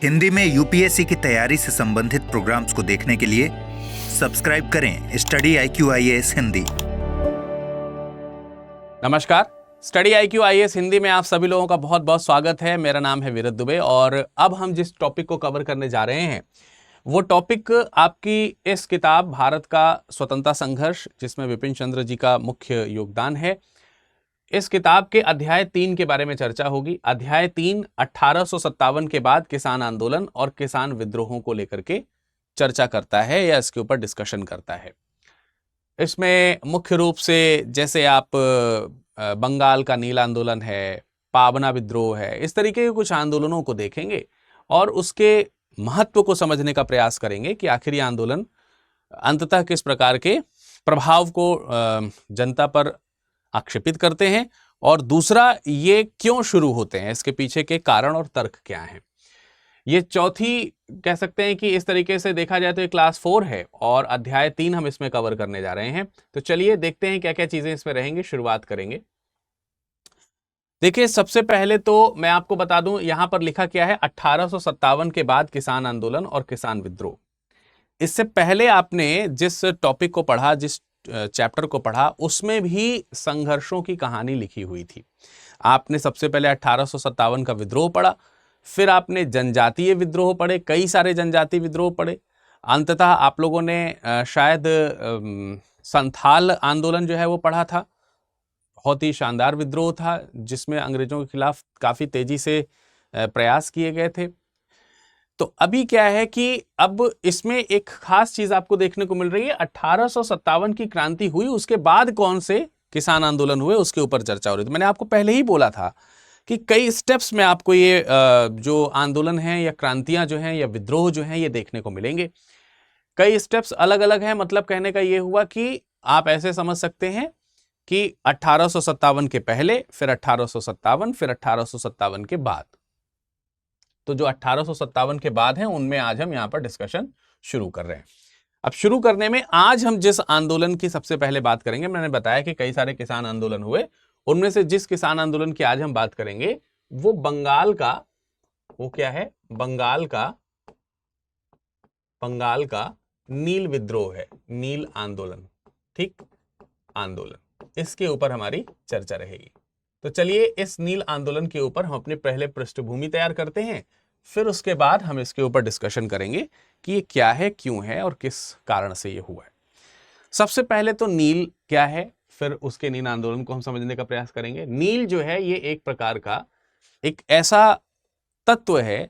हिंदी में यूपीएससी की तैयारी से संबंधित प्रोग्राम्स को देखने के लिए सब्सक्राइब करें स्टडी IQ IAS हिंदी। नमस्कार, स्टडी IQ IAS हिंदी में आप सभी लोगों का बहुत बहुत स्वागत है। मेरा नाम है वीरत दुबे और अब हम जिस टॉपिक को कवर करने जा रहे हैं वो टॉपिक आपकी इस किताब भारत का स्वतंत्रता संघर्ष, जिसमें विपिन चंद्र जी का मुख्य योगदान है, इस किताब के अध्याय 3 के बारे में चर्चा होगी। अध्याय 3 1857 के बाद किसान आंदोलन और किसान विद्रोहों को लेकर के चर्चा करता है या इसके ऊपर डिस्कशन करता है। इसमें मुख्य रूप से जैसे आप बंगाल का नील आंदोलन है, पाबना विद्रोह है, इस तरीके के कुछ आंदोलनों को देखेंगे और उसके महत्व को समझने का प्रयास करेंगे कि आखिर ये आंदोलन अंततः किस प्रकार के प्रभाव को जनता पर आक्षेपित करते हैं और दूसरा ये क्यों शुरू होते हैं, इसके पीछे के कारण और तर्क क्या हैं। ये चौथी कह सकते हैं कि इस तरीके से देखा जाए तो ये क्लास 4 है और अध्याय 3 हम इसमें कवर करने जा रहे हैं। तो चलिए देखते हैं क्या क्या चीजें इसमें रहेंगी। शुरुआत करेंगे। देखिए, सबसे पहले तो मैं आपको बता दूं यहां पर लिखा क्या है, 1857 के बाद किसान आंदोलन और किसान विद्रोह। इससे पहले आपने जिस टॉपिक को पढ़ा, जिस चैप्टर को पढ़ा, उसमें भी संघर्षों की कहानी लिखी हुई थी। आपने सबसे पहले 1857 का विद्रोह पढ़ा, फिर आपने जनजातीय विद्रोह पढ़े, कई सारे जनजातीय विद्रोह पढ़े। अंततः आप लोगों ने शायद संथाल आंदोलन जो है वो पढ़ा था। बहुत ही शानदार विद्रोह था जिसमें अंग्रेजों के खिलाफ काफी तेजी से प्रयास किए गए थे। तो अभी क्या है कि अब इसमें एक खास चीज आपको देखने को मिल रही है। 1857 की क्रांति हुई, उसके बाद कौन से किसान आंदोलन हुए उसके ऊपर चर्चा हो रही थी। मैंने आपको पहले ही बोला था कि कई स्टेप्स में आपको ये जो आंदोलन है या क्रांतियां जो हैं या विद्रोह जो हैं ये देखने को मिलेंगे। कई स्टेप्स अलग अलग हैं। मतलब कहने का ये हुआ कि आप ऐसे समझ सकते हैं कि 1857 के पहले, फिर 1857, फिर 1857 के बाद। तो जो 1857 के बाद हैं उनमें आज हम यहां पर डिस्कशन शुरू कर रहे हैं। अब शुरू करने में आज हम जिस आंदोलन की सबसे पहले बात करेंगे, मैंने बताया कि कई सारे किसान आंदोलन हुए, उनमें से जिस किसान आंदोलन की आज हम बात करेंगे वो बंगाल का, वो क्या है, बंगाल का नील विद्रोह है, नील आंदोलन। ठीक, आंदोलन, इसके ऊपर हमारी चर्चा रहेगी। तो चलिए इस नील आंदोलन के ऊपर हम अपने पहले पृष्ठभूमि तैयार करते हैं, फिर उसके बाद हम इसके ऊपर डिस्कशन करेंगे कि ये क्या है, क्यों है और किस कारण से ये हुआ है। सबसे पहले तो नील क्या है, फिर उसके नील आंदोलन को हम समझने का प्रयास करेंगे। नील जो है ये एक प्रकार का एक ऐसा तत्व है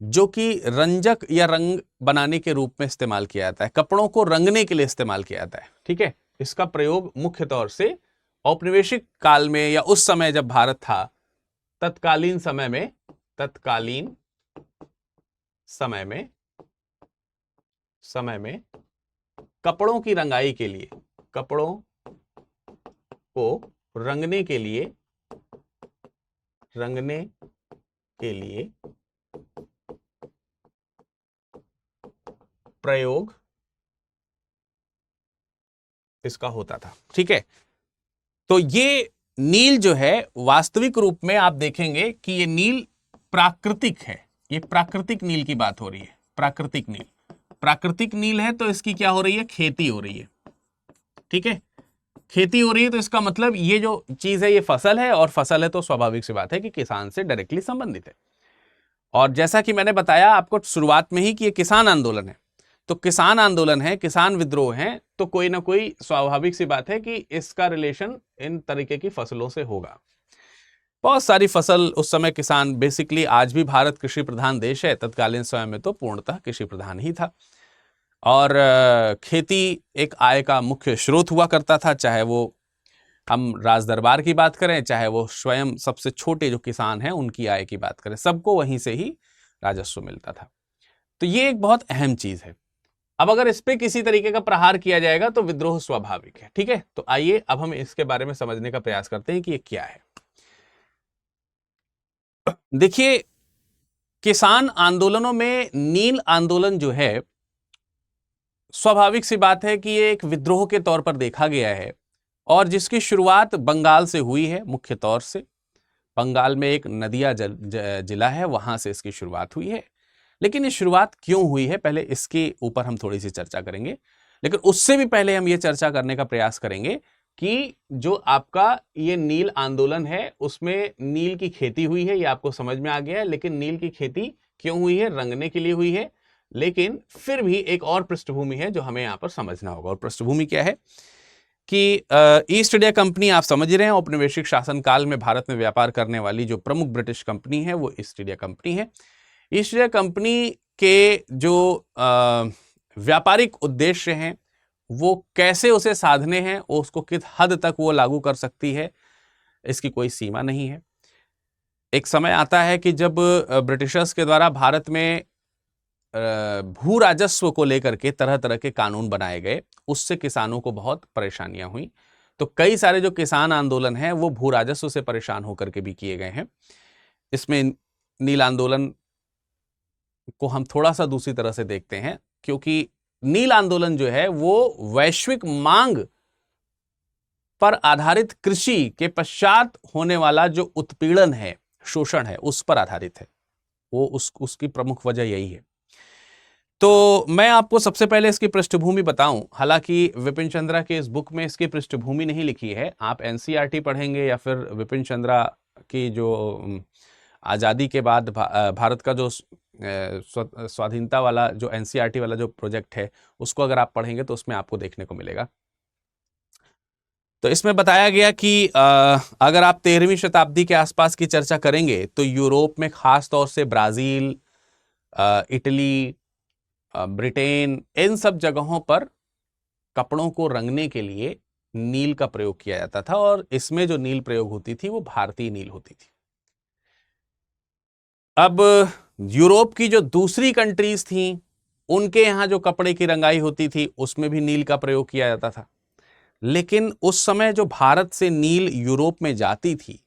जो कि रंजक या रंग बनाने के रूप में इस्तेमाल किया जाता है, कपड़ों को रंगने के लिए इस्तेमाल किया जाता है। ठीक है, इसका प्रयोग मुख्य तौर से औपनिवेशिक काल में या उस समय जब भारत था, तत्कालीन समय में कपड़ों की रंगाई के लिए, कपड़ों को रंगने के लिए प्रयोग इसका होता था। ठीक है, तो ये नील जो है वास्तविक रूप में आप देखेंगे कि ये नील प्राकृतिक है। ये प्राकृतिक नील की बात हो रही है। प्राकृतिक नील है तो इसकी क्या हो रही है, खेती हो रही है। ठीक है, खेती हो रही है तो इसका मतलब ये जो चीज है ये फसल है, और फसल है तो स्वाभाविक सी बात है कि किसान से डायरेक्टली संबंधित है। और जैसा कि मैंने बताया आपको शुरुआत में ही कि ये किसान आंदोलन है, तो किसान आंदोलन है, किसान विद्रोह है, तो कोई ना कोई स्वाभाविक सी बात है कि इसका रिलेशन इन तरीके की फसलों से होगा। बहुत सारी फसल उस समय किसान, बेसिकली आज भी भारत कृषि प्रधान देश है, तत्कालीन समय में तो पूर्णतः कृषि प्रधान ही था। और खेती एक आय का मुख्य स्रोत हुआ करता था, चाहे वो हम राज दरबार की बात करें, चाहे वो स्वयं सबसे छोटे जो किसान हैं उनकी आय की बात करें, सबको वहीं से ही राजस्व मिलता था। तो ये एक बहुत अहम चीज है। अब अगर इस पे किसी तरीके का प्रहार किया जाएगा तो विद्रोह स्वाभाविक है। ठीक है, तो आइए अब हम इसके बारे में समझने का प्रयास करते हैं कि ये क्या है। देखिए, किसान आंदोलनों में नील आंदोलन जो है, स्वाभाविक सी बात है कि ये एक विद्रोह के तौर पर देखा गया है और जिसकी शुरुआत बंगाल से हुई है। मुख्य तौर से बंगाल में एक नदिया जिला है, वहां से इसकी शुरुआत हुई है लेकिन ये शुरुआत क्यों हुई है, पहले इसके ऊपर हम थोड़ी सी चर्चा करेंगे। लेकिन उससे भी पहले हम ये चर्चा करने का प्रयास करेंगे कि जो आपका ये नील आंदोलन है उसमें नील की खेती हुई है, ये आपको समझ में आ गया है। लेकिन नील की खेती क्यों हुई है? रंगने के लिए हुई है। लेकिन फिर भी एक और पृष्ठभूमि है जो हमें यहां पर समझना होगा, और पृष्ठभूमि क्या है कि ईस्ट इंडिया कंपनी, आप समझ रहे हैं, औपनिवेशिक शासनकाल में भारत में व्यापार करने वाली जो प्रमुख ब्रिटिश कंपनी है वो ईस्ट इंडिया कंपनी है। ईस्ट इंडिया कंपनी के जो व्यापारिक उद्देश्य हैं वो कैसे उसे साधने हैं, उसको किस हद तक वो लागू कर सकती है, इसकी कोई सीमा नहीं है। एक समय आता है कि जब ब्रिटिशर्स के द्वारा भारत में भू राजस्व को लेकर के तरह तरह के कानून बनाए गए, उससे किसानों को बहुत परेशानियां हुई। तो कई सारे जो किसान आंदोलन हैं वो भू राजस्व से परेशान होकर के भी किए गए हैं। इसमें नील आंदोलन को हम थोड़ा सा दूसरी तरह से देखते हैं, क्योंकि नील आंदोलन जो है वो वैश्विक मांग पर आधारित कृषि के पश्चात होने वाला जो उत्पीड़न है, शोषण है, उस पर आधारित है। वो उसकी प्रमुख वजह यही है। तो मैं आपको सबसे पहले इसकी पृष्ठभूमि बताऊं। हालांकि विपिन चंद्रा के इस बुक में इसकी पृष्ठभूमि नहीं लिखी है। आप एनसीईआरटी पढ़ेंगे या फिर विपिन चंद्रा की जो आज़ादी के बाद भारत का जो स्वाधीनता वाला जो एनसीईआरटी वाला जो प्रोजेक्ट है उसको अगर आप पढ़ेंगे तो उसमें आपको देखने को मिलेगा। तो इसमें बताया गया कि अगर आप 13वीं शताब्दी के आसपास की चर्चा करेंगे तो यूरोप में खास तौर से ब्राजील, इटली, ब्रिटेन, इन सब जगहों पर कपड़ों को रंगने के लिए नील का प्रयोग किया जाता था, और इसमें जो नील प्रयोग होती थी वो भारतीय नील होती थी। अब यूरोप की जो दूसरी कंट्रीज थी उनके यहां जो कपड़े की रंगाई होती थी उसमें भी नील का प्रयोग किया जाता था। लेकिन उस समय जो भारत से नील यूरोप में जाती थी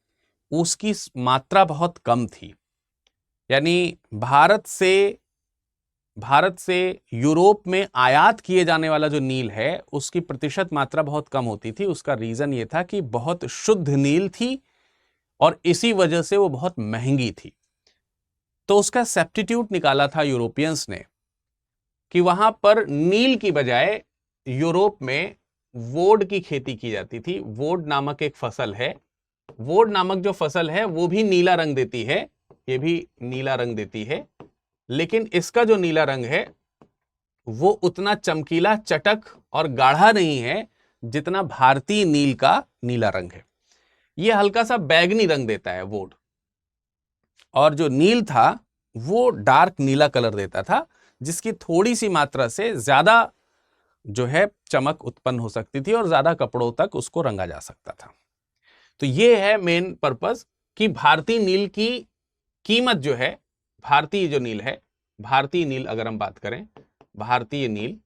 उसकी मात्रा बहुत कम थी। यानी भारत से यूरोप में आयात किए जाने वाला जो नील है उसकी प्रतिशत मात्रा बहुत कम होती थी। उसका रीजन ये था कि बहुत शुद्ध नील थी और इसी वजह से वो बहुत महंगी थी। तो उसका सब्स्टिट्यूट निकाला था यूरोपियंस ने कि वहां पर नील की बजाय यूरोप में वोड की खेती की जाती थी। वोड नामक एक फसल है, वोड नामक जो फसल है वो भी नीला रंग देती है, ये भी नीला रंग देती है, लेकिन इसका जो नीला रंग है वो उतना चमकीला, चटक और गाढ़ा नहीं है जितना भारतीय नील का नीला रंग है। ये हल्का सा बैगनी रंग देता है वोड, और जो नील था वो डार्क नीला कलर देता था, जिसकी थोड़ी सी मात्रा से ज्यादा जो है चमक उत्पन्न हो सकती थी और ज्यादा कपड़ों तक उसको रंगा जा सकता था। तो ये है मेन पर्पस कि भारतीय नील की कीमत जो है, भारतीय जो नील है, भारतीय नील अगर हम बात करें भारतीय नील,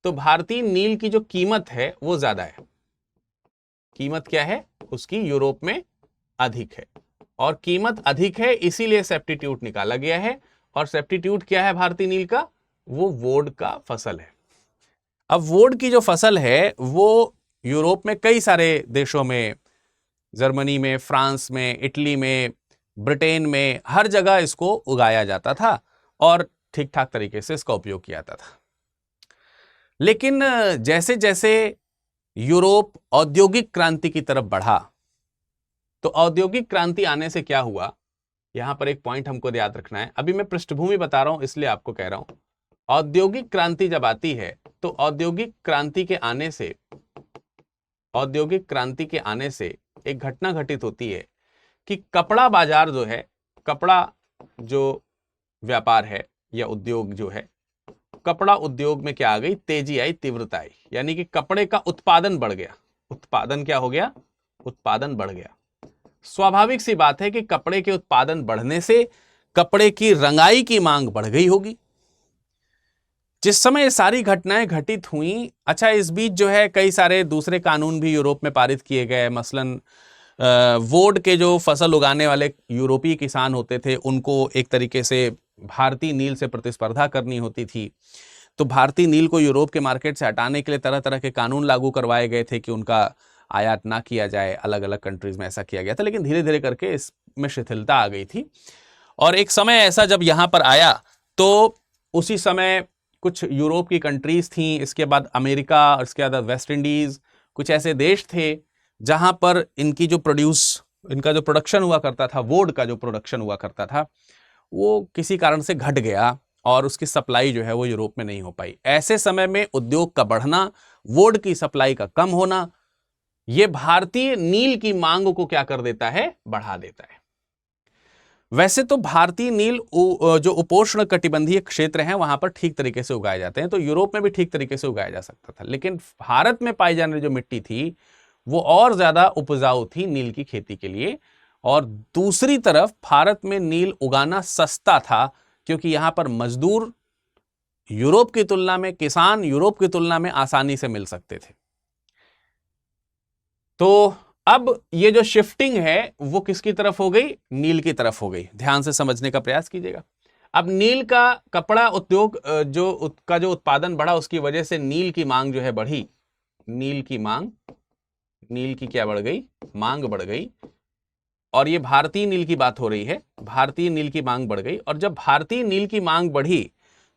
तो भारतीय नील की जो कीमत है वो ज्यादा है। कीमत क्या है उसकी? यूरोप में अधिक है, और कीमत अधिक है इसीलिए सब्स्टिट्यूट निकाला गया है। और सब्स्टिट्यूट क्या है भारतीय नील का? वो वोड का फसल है। अब वोड की जो फसल है वो यूरोप में कई सारे देशों में, जर्मनी में, फ्रांस में, इटली में, ब्रिटेन में, हर जगह इसको उगाया जाता था और ठीक ठाक तरीके से इसका उपयोग किया जाता था। लेकिन जैसे जैसे यूरोप औद्योगिक क्रांति की तरफ बढ़ा, तो औद्योगिक क्रांति आने से क्या हुआ, यहां पर एक पॉइंट हमको याद रखना है। अभी मैं पृष्ठभूमि बता रहा हूं इसलिए आपको कह रहा हूं, औद्योगिक क्रांति जब आती है तो औद्योगिक क्रांति के आने से एक घटना घटित होती है कि कपड़ा बाजार जो है, कपड़ा जो व्यापार है या उद्योग जो है, कपड़ा उद्योग में क्या आ गई? तेजी आई, तीव्रता आई। यानी कि कपड़े का उत्पादन बढ़ गया। उत्पादन क्या हो गया? उत्पादन बढ़ गया। स्वाभाविक सी बात है कि कपड़े के उत्पादन बढ़ने से कपड़े की रंगाई की मांग बढ़ गई होगी। जिस समय ये सारी घटनाएं घटित हुई, अच्छा, इस बीच जो है कई सारे दूसरे कानून भी यूरोप में पारित किए गए। मसलन वोड के जो फसल उगाने वाले यूरोपीय किसान होते थे उनको एक तरीके से भारतीय नील से प्रतिस्पर्धा करनी होती थी, तो भारतीय नील को यूरोप के मार्केट से हटाने के लिए तरह तरह के कानून लागू करवाए गए थे कि उनका आयात ना किया जाए। अलग अलग कंट्रीज में ऐसा किया गया था, लेकिन धीरे धीरे करके इसमें शिथिलता आ गई थी। और एक समय ऐसा जब यहाँ पर आया तो उसी समय कुछ यूरोप की कंट्रीज थी, इसके बाद अमेरिका, और इसके बाद वेस्ट इंडीज, कुछ ऐसे देश थे जहां पर इनका जो प्रोडक्शन हुआ करता था, वुड का जो प्रोडक्शन हुआ करता था, वो किसी कारण से घट गया और उसकी सप्लाई जो है वो यूरोप में नहीं हो पाई। ऐसे समय में उद्योग का बढ़ना, वुड की सप्लाई का कम होना, यह भारतीय नील की मांग को क्या कर देता है, बढ़ा देता है। वैसे तो भारतीय नील जो उपोष्ण कटिबंधीय क्षेत्र हैं वहां पर ठीक तरीके से उगाए जाते हैं, तो यूरोप में भी ठीक तरीके से उगाया जा सकता था, लेकिन भारत में पाई जाने जो मिट्टी थी वो और ज्यादा उपजाऊ थी नील की खेती के लिए। और दूसरी तरफ भारत में नील उगाना सस्ता था, क्योंकि यहां पर मजदूर यूरोप की तुलना में, किसान यूरोप की तुलना में आसानी से मिल सकते थे। तो अब ये जो शिफ्टिंग है वो किसकी तरफ हो गई, नील की तरफ हो गई। ध्यान से समझने का प्रयास कीजिएगा। अब नील का कपड़ा उद्योग जो उत्पादन बढ़ा, उसकी वजह से नील की मांग जो है बढ़ी। नील की क्या बढ़ गई, मांग बढ़ गई। और ये भारतीय नील की बात हो रही है, भारतीय नील की मांग बढ़ गई। और जब भारतीय नील की मांग बढ़ी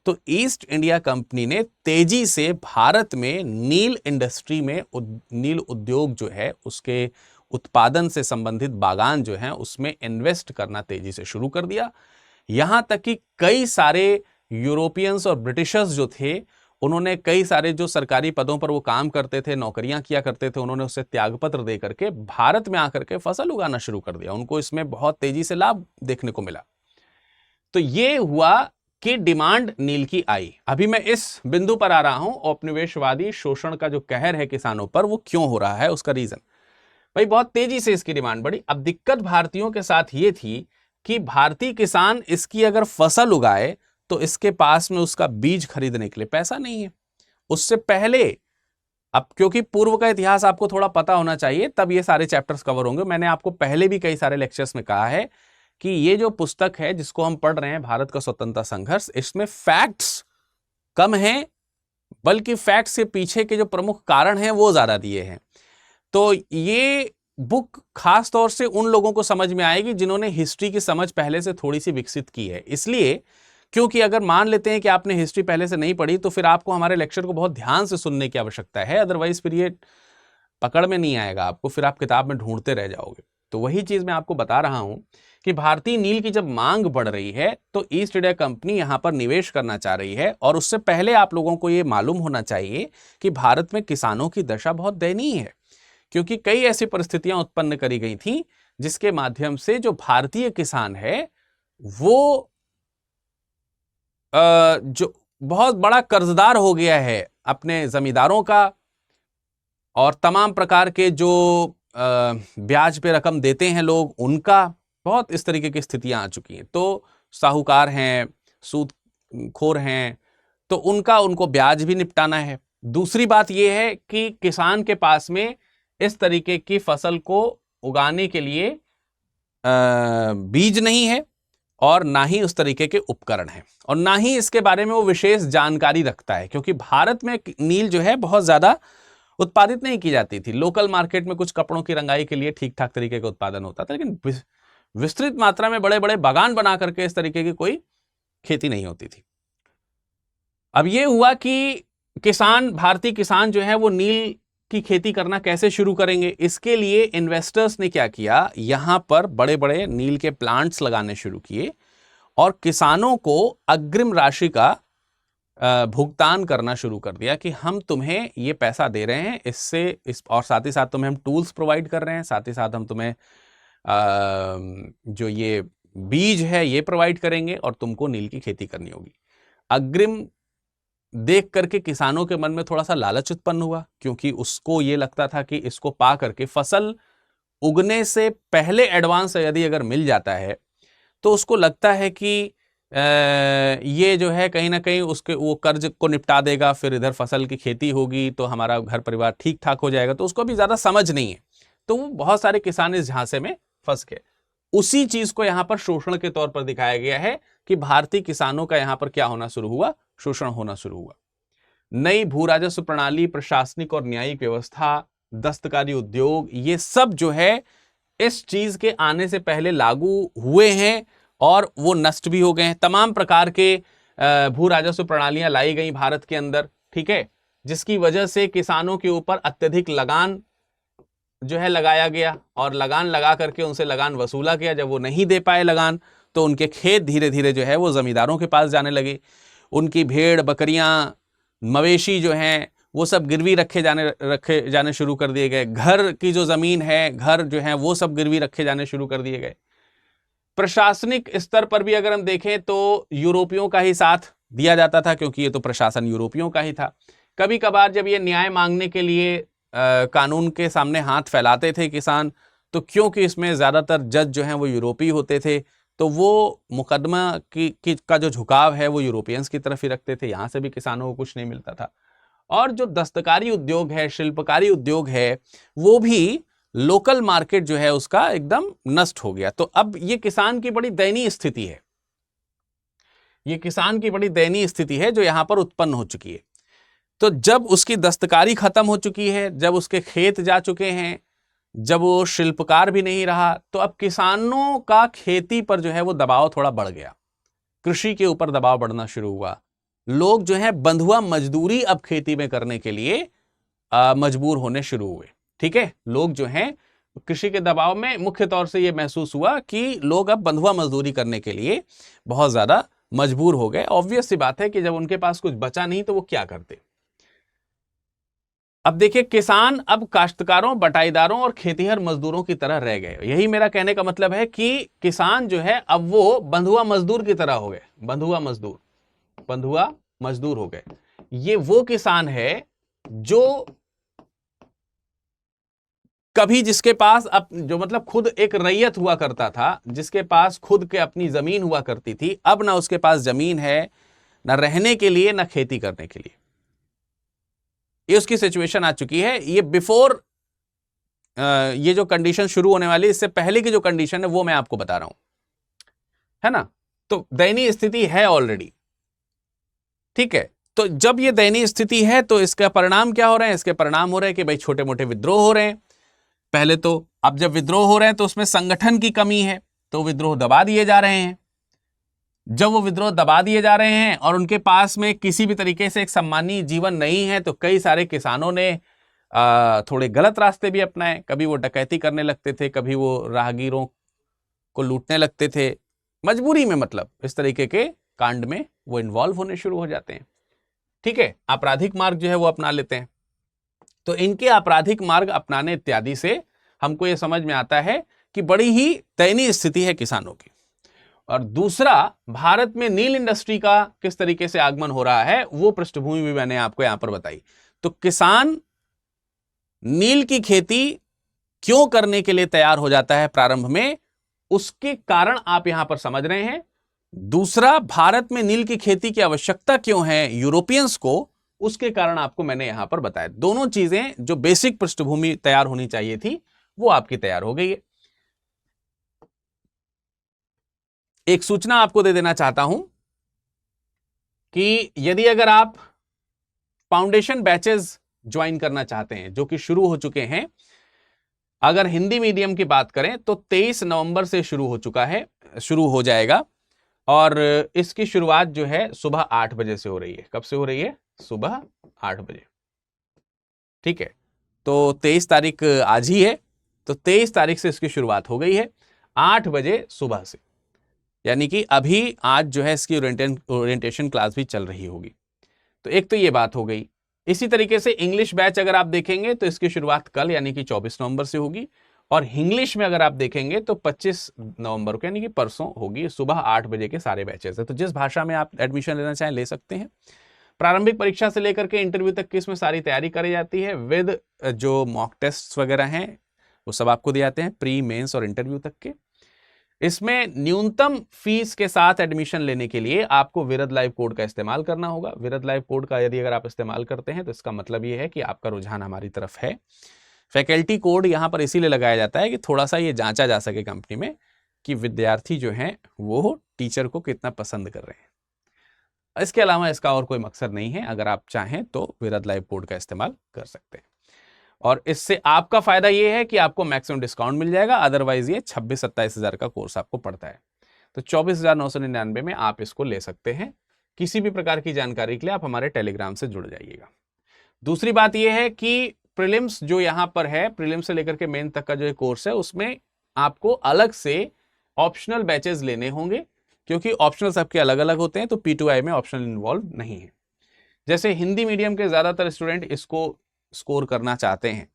तो ईस्ट इंडिया कंपनी ने तेजी से भारत में नील इंडस्ट्री में, नील उद्योग जो है उसके उत्पादन से संबंधित बागान जो हैं उसमें इन्वेस्ट करना तेजी से शुरू कर दिया। यहां तक कि कई सारे यूरोपियंस और ब्रिटिशर्स जो थे, उन्होंने कई सारे जो सरकारी पदों पर वो काम करते थे, नौकरियां किया करते थे, उन्होंने उससे त्यागपत्र दे करके भारत में आकर के फसल उगाना शुरू कर दिया। उनको इसमें बहुत तेजी से लाभ देखने को मिला। तो ये हुआ कि डिमांड नील की आई। अभी मैं इस बिंदु पर आ रहा हूं, औपनिवेशवादी शोषण का जो कहर है किसानों पर वो क्यों हो रहा है, उसका रीजन। भाई बहुत तेजी से इसकी डिमांड बढ़ी। अब दिक्कत भारतीयों के साथ ये थी कि भारतीय किसान इसकी अगर फसल उगाए तो इसके पास में उसका बीज खरीदने के लिए पैसा नहीं है। उससे पहले, अब क्योंकि पूर्व का इतिहास आपको थोड़ा पता होना चाहिए, तब ये सारे चैप्टर्स कवर होंगे। मैंने आपको पहले भी कई सारे लेक्चर्स में कहा है कि ये जो पुस्तक है जिसको हम पढ़ रहे हैं, भारत का स्वतंत्रता संघर्ष, इसमें फैक्ट्स कम हैं, बल्कि फैक्ट्स के पीछे के जो प्रमुख कारण हैं वो ज्यादा दिए हैं। तो ये बुक खास तौर से उन लोगों को समझ में आएगी जिन्होंने हिस्ट्री की समझ पहले से थोड़ी सी विकसित की है। इसलिए, क्योंकि अगर मान लेते हैं कि आपने हिस्ट्री पहले से नहीं पढ़ी तो फिर आपको हमारे लेक्चर को बहुत ध्यान से सुनने की आवश्यकता है, अदरवाइज फिर ये पकड़ में नहीं आएगा आपको, फिर आप किताब में ढूंढते रह जाओगे। तो वही चीज मैं आपको बता रहा हूं कि भारतीय नील की जब मांग बढ़ रही है तो ईस्ट इंडिया कंपनी यहां पर निवेश करना चाह रही है। और उससे पहले आप लोगों को यह मालूम होना चाहिए कि भारत में किसानों की दशा बहुत दयनीय है, क्योंकि कई ऐसी परिस्थितियां उत्पन्न करी गई थी जिसके माध्यम से जो भारतीय किसान है वो जो बहुत बड़ा कर्जदार हो गया है अपने जमींदारों का, और तमाम प्रकार के जो ब्याज पे रकम देते हैं लोग उनका, बहुत इस तरीके की स्थितियां आ चुकी हैं। तो साहूकार हैं, सूदखोर हैं, तो उनको ब्याज भी निपटाना है। दूसरी बात यह है कि किसान के पास में इस तरीके की फसल को उगाने के लिए बीज नहीं है, और ना ही उस तरीके के उपकरण हैं, और ना ही इसके बारे में वो विशेष जानकारी रखता है, क्योंकि भारत में नील जो है बहुत ज्यादा उत्पादित नहीं की जाती थी। लोकल मार्केट में कुछ कपड़ों की रंगाई के लिए ठीक ठाक तरीके का उत्पादन होता था, लेकिन विस्तृत मात्रा में बड़े बड़े बागान बना करके इस तरीके की कोई खेती नहीं होती थी। अब यह हुआ कि भारतीय किसान जो है वो नील की खेती करना कैसे शुरू करेंगे। इसके लिए इन्वेस्टर्स ने क्या किया, यहां पर बड़े बड़े नील के प्लांट्स लगाने शुरू किए और किसानों को अग्रिम राशि का भुगतान करना शुरू कर दिया कि हम तुम्हें ये पैसा दे रहे हैं, और साथ ही साथ तुम्हें हम टूल्स प्रोवाइड कर रहे हैं, साथ ही साथ हम तुम्हें जो ये बीज है ये प्रोवाइड करेंगे, और तुमको नील की खेती करनी होगी। अग्रिम देख करके किसानों के मन में थोड़ा सा लालच उत्पन्न हुआ, क्योंकि उसको ये लगता था कि इसको पा करके फसल उगने से पहले एडवांस यदि अगर मिल जाता है तो उसको लगता है कि ये जो है कहीं ना कहीं उसके वो कर्ज को निपटा देगा, फिर इधर फसल की खेती होगी तो हमारा घर परिवार ठीक ठाक हो जाएगा। तो उसको भी ज्यादा समझ नहीं है, तो वो बहुत सारे किसान इस झांसे में फंस गए। उसी चीज को यहां पर शोषण के तौर पर दिखाया गया है कि भारतीय किसानों का यहां पर क्या होना शुरू हुआ, शोषण होना शुरू हुआ। नई भू राजस्व प्रणाली, प्रशासनिक और न्यायिक व्यवस्था, दस्तकारी उद्योग, ये सब जो है इस चीज के आने से पहले लागू हुए हैं और वो नष्ट भी हो गए हैं। तमाम प्रकार के भू राजस्व प्रणालियां लाई गई भारत के अंदर, ठीक है, जिसकी वजह से किसानों के ऊपर अत्यधिक लगान जो है लगाया गया और लगान लगा करके उनसे लगान वसूला गया। जब वो नहीं दे पाए लगान तो उनके खेत धीरे धीरे जो है वो जमींदारों के पास जाने लगे। उनकी भेड़ बकरियां मवेशी जो हैं वो सब गिरवी रखे जाने शुरू कर दिए गए। घर की जो जमीन है, घर जो है वो सब गिरवी रखे जाने शुरू कर दिए गए। प्रशासनिक स्तर पर भी अगर हम देखें तो यूरोपियों का ही साथ दिया जाता था, क्योंकि ये तो प्रशासन यूरोपियों का ही था। कभी कभार जब ये न्याय मांगने के लिए कानून के सामने हाथ फैलाते थे किसान, तो क्योंकि इसमें ज्यादातर जज जो हैं वो यूरोपीय होते थे, तो वो मुकदमा का जो झुकाव है वो यूरोपियंस की तरफ ही रखते थे। यहां से भी किसानों को कुछ नहीं मिलता था। और जो दस्तकारी उद्योग है, शिल्पकारी उद्योग है, वो भी लोकल मार्केट जो है उसका एकदम नष्ट हो गया। तो अब ये किसान की बड़ी दयनीय स्थिति है, ये किसान की बड़ी दयनीय स्थिति है जो यहां पर उत्पन्न हो चुकी है। तो जब उसकी दस्तकारी खत्म हो चुकी है, जब उसके खेत जा चुके हैं, जब वो शिल्पकार भी नहीं रहा, तो अब किसानों का खेती पर जो है वो दबाव थोड़ा बढ़ गया। कृषि के ऊपर दबाव बढ़ना शुरू हुआ। लोग जो है बंधुआ मजदूरी अब खेती में करने के लिए मजबूर होने शुरू हुए, ठीक है। लोग जो हैं कृषि के दबाव में मुख्य तौर से ये महसूस हुआ कि लोग अब बंधुआ मजदूरी करने के लिए बहुत ज्यादा मजबूर हो गए। ऑब्वियस सी बात है कि जब उनके पास कुछ बचा नहीं तो वो क्या करते। अब देखिए, किसान अब काश्तकारों, बटाईदारों और खेतीहर मजदूरों की तरह रह गए। यही मेरा कहने का मतलब है कि किसान जो है अब वो बंधुआ मजदूर की तरह हो गए। बंधुआ मजदूर हो गए। ये वो किसान है जो कभी जिसके पास अब जो मतलब खुद एक रैयत हुआ करता था, जिसके पास खुद के अपनी जमीन हुआ करती थी, अब ना उसके पास जमीन है, ना रहने के लिए, ना खेती करने के लिए। ये उसकी सिचुएशन आ चुकी है। ये बिफोर ये जो कंडीशन शुरू होने वाली, इससे पहले की जो कंडीशन है वो मैं आपको बता रहा हूं, है ना। तो दयनीय स्थिति है ऑलरेडी, ठीक है। तो जब ये दयनीय स्थिति है तो इसका परिणाम क्या हो रहे हैं? इसके परिणाम हो रहे हैं कि भाई छोटे मोटे विद्रोह हो रहे हैं। पहले तो अब जब विद्रोह हो रहे हैं तो उसमें संगठन की कमी है, तो विद्रोह दबा दिए जा रहे हैं। जब वो विद्रोह दबा दिए जा रहे हैं और उनके पास में किसी भी तरीके से एक सम्मानीय जीवन नहीं है, तो कई सारे किसानों ने थोड़े गलत रास्ते भी अपनाए। कभी वो डकैती करने लगते थे, कभी वो राहगीरों को लूटने लगते थे, मजबूरी में, मतलब इस तरीके के कांड में वो इन्वॉल्व होने शुरू हो जाते हैं, ठीक है। आपराधिक मार्ग जो है वो अपना लेते हैं। तो इनके आपराधिक मार्ग अपनाने इत्यादि से हमको ये समझ में आता है कि बड़ी ही दयनीय स्थिति है किसानों की। और दूसरा, भारत में नील इंडस्ट्री का किस तरीके से आगमन हो रहा है वो पृष्ठभूमि भी मैंने आपको यहां पर बताई। तो किसान नील की खेती क्यों करने के लिए तैयार हो जाता है प्रारंभ में, उसके कारण आप यहां पर समझ रहे हैं। दूसरा, भारत में नील की खेती की आवश्यकता क्यों है यूरोपियंस को, उसके कारण आपको मैंने यहां पर बताया। दोनों चीजें, जो बेसिक पृष्ठभूमि तैयार होनी चाहिए थी वो आपकी तैयार हो गई है। एक सूचना आपको दे देना चाहता हूं कि यदि अगर आप फाउंडेशन बैचेस ज्वाइन करना चाहते हैं जो कि शुरू हो चुके हैं, अगर हिंदी मीडियम की बात करें तो 23 नवंबर से शुरू हो जाएगा। और इसकी शुरुआत जो है सुबह 8 बजे से हो रही है। कब से हो रही है? सुबह 8 बजे, ठीक है। तो 23 तारीख आज ही है, तो 23 तारीख से इसकी शुरुआत हो गई है 8 बजे सुबह से, यानी कि अभी आज जो है इसकी ओरिएंटेशन क्लास भी चल रही होगी। तो एक तो ये बात हो गई। इसी तरीके से इंग्लिश बैच अगर आप देखेंगे तो इसकी शुरुआत कल यानी कि 24 नवंबर से होगी, और इंग्लिश में अगर आप देखेंगे तो 25 नवंबर को यानी कि परसों होगी। सुबह 8 बजे के सारे बैचेस है, तो जिस भाषा में आप एडमिशन लेना चाहें ले सकते हैं। प्रारंभिक परीक्षा से लेकर के इंटरव्यू तक की इसमें सारी तैयारी करी जाती है, विद जो मॉक टेस्ट वगैरह हैं वो सब आपको दिए जाते हैं, प्री, मेंस और इंटरव्यू तक के। इसमें न्यूनतम फीस के साथ एडमिशन लेने के लिए आपको विरद लाइव कोड का इस्तेमाल करना होगा। विरद लाइव कोड का यदि अगर आप इस्तेमाल करते हैं तो इसका मतलब ये है कि आपका रुझान हमारी तरफ है। फैकल्टी कोड यहां पर इसीलिए लगाया जाता है कि थोड़ा सा ये जांचा जा सके कंपनी में कि विद्यार्थी जो हैं वो टीचर को कितना पसंद कर रहे हैं। इसके अलावा इसका और कोई मकसद नहीं है। अगर आप चाहें तो विरद लाइव कोड का इस्तेमाल कर सकते हैं, और इससे आपका फायदा यह है कि आपको मैक्सिमम डिस्काउंट मिल जाएगा। अदरवाइज ये 26-27 हज़ार का कोर्स आपको पड़ता है, तो 24,999 में आप इसको ले सकते हैं। किसी भी प्रकार की जानकारी के लिए आप हमारे टेलीग्राम से जुड़ जाइएगा। दूसरी बात यह है कि प्रीलिम्स जो यहां पर है, प्रीलिम्स से लेकर के मेन तक का जो कोर्स है, उसमें आपको अलग से ऑप्शनल बैचेस लेने होंगे, क्योंकि ऑप्शनल सबके अलग अलग होते हैं, तो P2I में ऑप्शनल इन्वॉल्व नहीं है। जैसे हिंदी मीडियम के ज्यादातर स्टूडेंट इसको स्कोर करना चाहते हैं,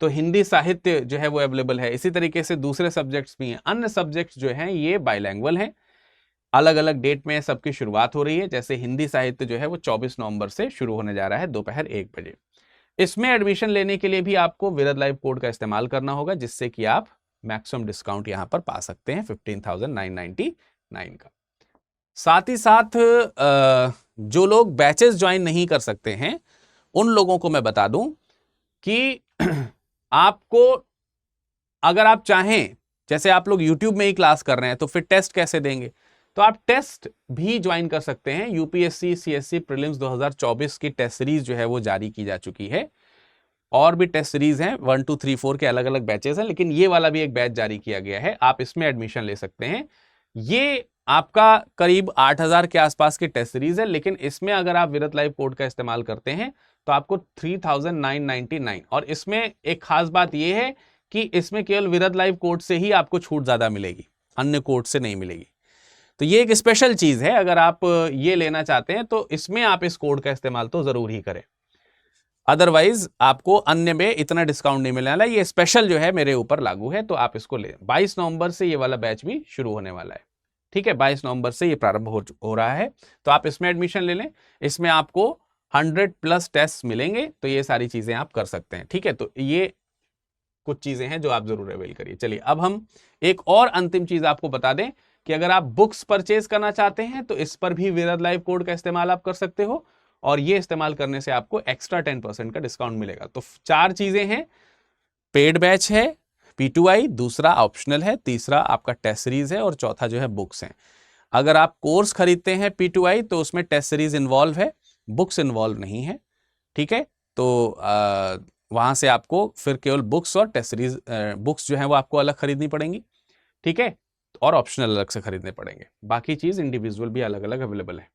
तो हिंदी साहित्य जो है वो अवेलेबल है। इसी तरीके से दूसरे सब्जेक्ट्स भी हैं। अन्य सब्जेक्ट्स जो हैं ये बाइलैंग्वेज हैं, अलग अलग डेट में सबकी शुरुआत हो रही है। जैसे हिंदी साहित्य जो है वो 24 नवंबर से शुरू होने जा रहा है दोपहर 1 बजे। इसमें एडमिशन लेने के लिए भी आपको विरद लाइव कोड का इस्तेमाल करना होगा, जिससे कि आप मैक्सिमम डिस्काउंट यहां पर पा सकते हैं 15,999 का। साथ ही साथ जो लोग बैचेस ज्वाइन नहीं कर सकते हैं, उन लोगों को मैं बता दूं कि आपको अगर आप चाहें, जैसे आप लोग YouTube में ही क्लास कर रहे हैं, तो फिर टेस्ट कैसे देंगे, तो आप टेस्ट भी ज्वाइन कर सकते हैं। यूपीएससी सीएससी प्रीलिम्स 2024 की टेस्ट सीरीज जो है वो जारी की जा चुकी है। और भी टेस्ट सीरीज हैं, 1 2 3 4 के अलग अलग बैचेस हैं, लेकिन ये वाला भी एक बैच जारी किया गया है, आप इसमें एडमिशन ले सकते हैं। ये आपका करीब 8,000 के आसपास की टेस्ट सीरीज है, लेकिन इसमें अगर आप विरत लाइव कोड का इस्तेमाल करते हैं तो आपको 3,999। और इसमें एक खास बात यह है कि इसमें केवल विरत लाइव कोड से ही आपको छूट ज्यादा मिलेगी, अन्य कोड से नहीं मिलेगी। तो ये एक स्पेशल चीज है, अगर आप ये लेना चाहते हैं तो इसमें आप इस कोड का इस्तेमाल तो जरूर ही करें, अदरवाइज आपको अन्य में इतना डिस्काउंट नहीं मिलने वाला। ये स्पेशल जो है मेरे ऊपर लागू है, तो आप इसको ले। 22 नवंबर से ये वाला बैच भी शुरू होने वाला है, ठीक है। 22 नवंबर से ये प्रारंभ हो रहा है, तो आप इसमें एडमिशन ले लें। इसमें आपको 100+ टेस्ट मिलेंगे, तो ये सारी चीजें आप कर सकते हैं, ठीक है। तो ये कुछ चीजें हैं जो आप जरूर अवेल करिए। चलिए अब हम एक और अंतिम चीज आपको बता दें कि अगर आप बुक्स परचेज करना चाहते हैं तो इस पर भी विरद लाइव कोड का इस्तेमाल आप कर सकते हो, और ये इस्तेमाल करने से आपको एक्स्ट्रा 10% का डिस्काउंट मिलेगा। तो 4 चीजें हैं, पेड बैच है, P2I, दूसरा ऑप्शनल है, तीसरा आपका टेस्ट सीरीज है, और चौथा जो है बुक्स है। अगर आप कोर्स खरीदते हैं P2I तो उसमें टेस्ट सीरीज इन्वॉल्व है, बुक्स इन्वॉल्व नहीं है, ठीक है। तो वहां से आपको फिर केवल बुक्स और टेस्ट सीरीज, बुक्स जो है वो आपको अलग खरीदनी पड़ेंगी, ठीक है, और ऑप्शनल अलग से खरीदने पड़ेंगे। बाकी चीज इंडिविजुअल भी अलग अलग अवेलेबल है।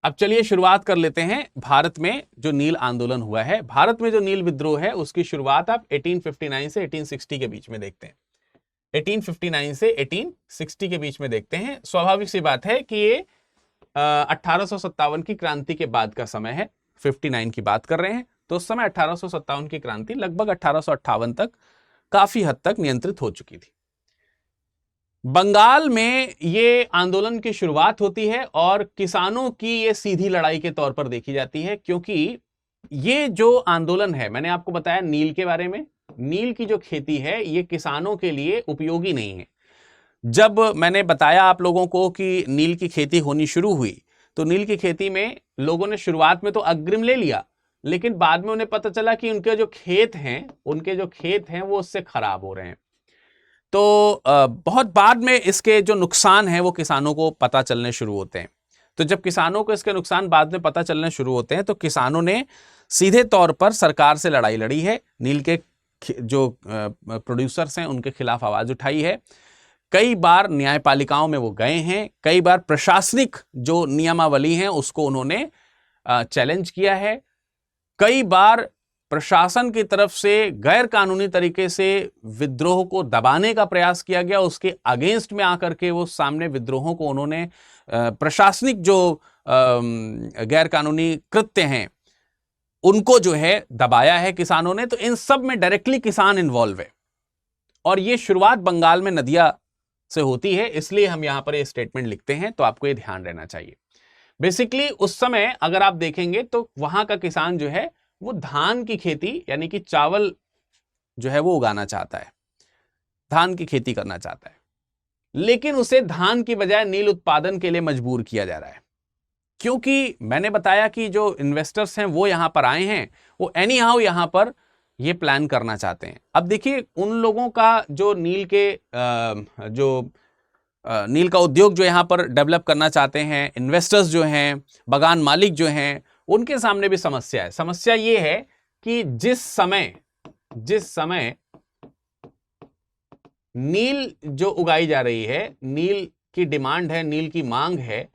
अब चलिए शुरुआत कर लेते हैं। भारत में जो नील आंदोलन हुआ है, भारत में जो नील विद्रोह है, उसकी शुरुआत आप 1859 से 1860 के बीच में देखते हैं। 1859 से 1860 के बीच में देखते हैं। स्वाभाविक सी बात है कि ये 1857 की क्रांति के बाद का समय है। 59 की बात कर रहे हैं, तो उस समय 1857 की क्रांति लगभग 1858 तक काफी हद तक नियंत्रित हो चुकी थी। बंगाल में ये आंदोलन की शुरुआत होती है, और किसानों की ये सीधी लड़ाई के तौर पर देखी जाती है, क्योंकि ये जो आंदोलन है, मैंने आपको बताया नील के बारे में, नील की जो खेती है ये किसानों के लिए उपयोगी नहीं है। जब मैंने बताया आप लोगों को कि नील की खेती होनी शुरू हुई, तो नील की खेती में लोगों ने शुरुआत में तो अग्रिम ले लिया, लेकिन बाद में उन्हें पता चला कि उनके जो खेत हैं वो उससे खराब हो रहे हैं। तो बहुत बाद में इसके जो नुकसान हैं वो किसानों को पता चलने शुरू होते हैं। तो जब किसानों को इसके नुकसान बाद में पता चलने शुरू होते हैं, तो किसानों ने सीधे तौर पर सरकार से लड़ाई लड़ी है, नील के जो प्रोड्यूसर्स हैं उनके खिलाफ आवाज उठाई है। कई बार न्यायपालिकाओं में वो गए हैं, कई बार प्रशासनिक जो नियमावली हैं उसको उन्होंने चैलेंज किया है, कई बार प्रशासन की तरफ से गैर कानूनी तरीके से विद्रोह को दबाने का प्रयास किया गया, उसके अगेंस्ट में आकर के वो सामने विद्रोहों को उन्होंने प्रशासनिक जो गैर कानूनी कृत्य हैं उनको जो है दबाया है किसानों ने। तो इन सब में डायरेक्टली किसान इन्वॉल्व है, और ये शुरुआत बंगाल में नदिया से होती है, इसलिए हम यहां पर ये स्टेटमेंट लिखते हैं, तो आपको ये ध्यान रहना चाहिए। बेसिकली उस समय अगर आप देखेंगे तो वहां का किसान जो है वो धान की खेती यानी कि चावल जो है वो उगाना चाहता है, धान की खेती करना चाहता है, लेकिन उसे धान की बजाय नील उत्पादन के लिए मजबूर किया जा रहा है, क्योंकि मैंने बताया कि जो इन्वेस्टर्स हैं वो यहां पर आए हैं, वो एनी हाउ यहां पर ये प्लान करना चाहते हैं। अब देखिए उन लोगों का जो नील का उद्योग जो यहां पर डेवलप करना चाहते हैं, इन्वेस्टर्स जो हैं, बागान मालिक जो हैं, उनके सामने भी समस्या है। समस्या ये है कि जिस समय नील जो उगाई जा रही है, नील की डिमांड है, नील की मांग है,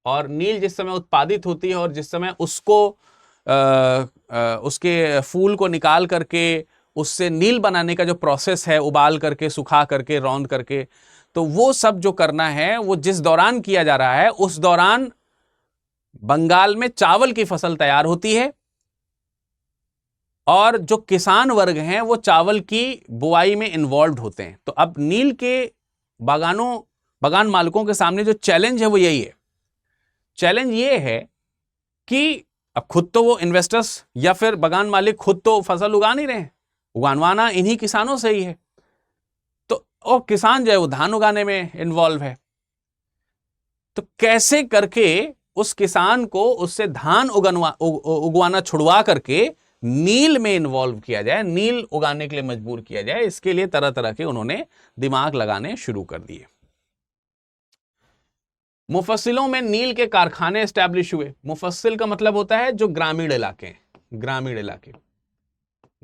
और नील जिस समय उत्पादित होती है और जिस समय उसको उसके फूल को निकाल करके उससे नील बनाने का जो प्रोसेस है, उबाल करके, सुखा करके, रौंद करके, तो वो सब जो करना है वो जिस दौरान किया जा रहा है, उस दौरान बंगाल में चावल की फसल तैयार होती है और जो किसान वर्ग हैं वो चावल की बुआई में इन्वॉल्व होते हैं। तो अब नील के बागान मालिकों के सामने जो चैलेंज है वो यही है। चैलेंज ये है कि अब खुद तो वो इन्वेस्टर्स या फिर बागान मालिक खुद तो फसल उगा नहीं रहे हैं, उगानवाना इन्हीं किसानों से ही है। तो और किसान जो है वो धान उगाने में इन्वॉल्व है। तो कैसे करके उस किसान को उससे धान उगवाना छुड़वा करके नील में इन्वॉल्व किया जाए, नील उगाने के लिए मजबूर किया जाए, इसके लिए तरह तरह के उन्होंने दिमाग लगाने शुरू कर दिए। मुफस्सिलों में नील के कारखाने एस्टैब्लिश हुए। मुफस्सिल का मतलब होता है जो ग्रामीण इलाके हैं,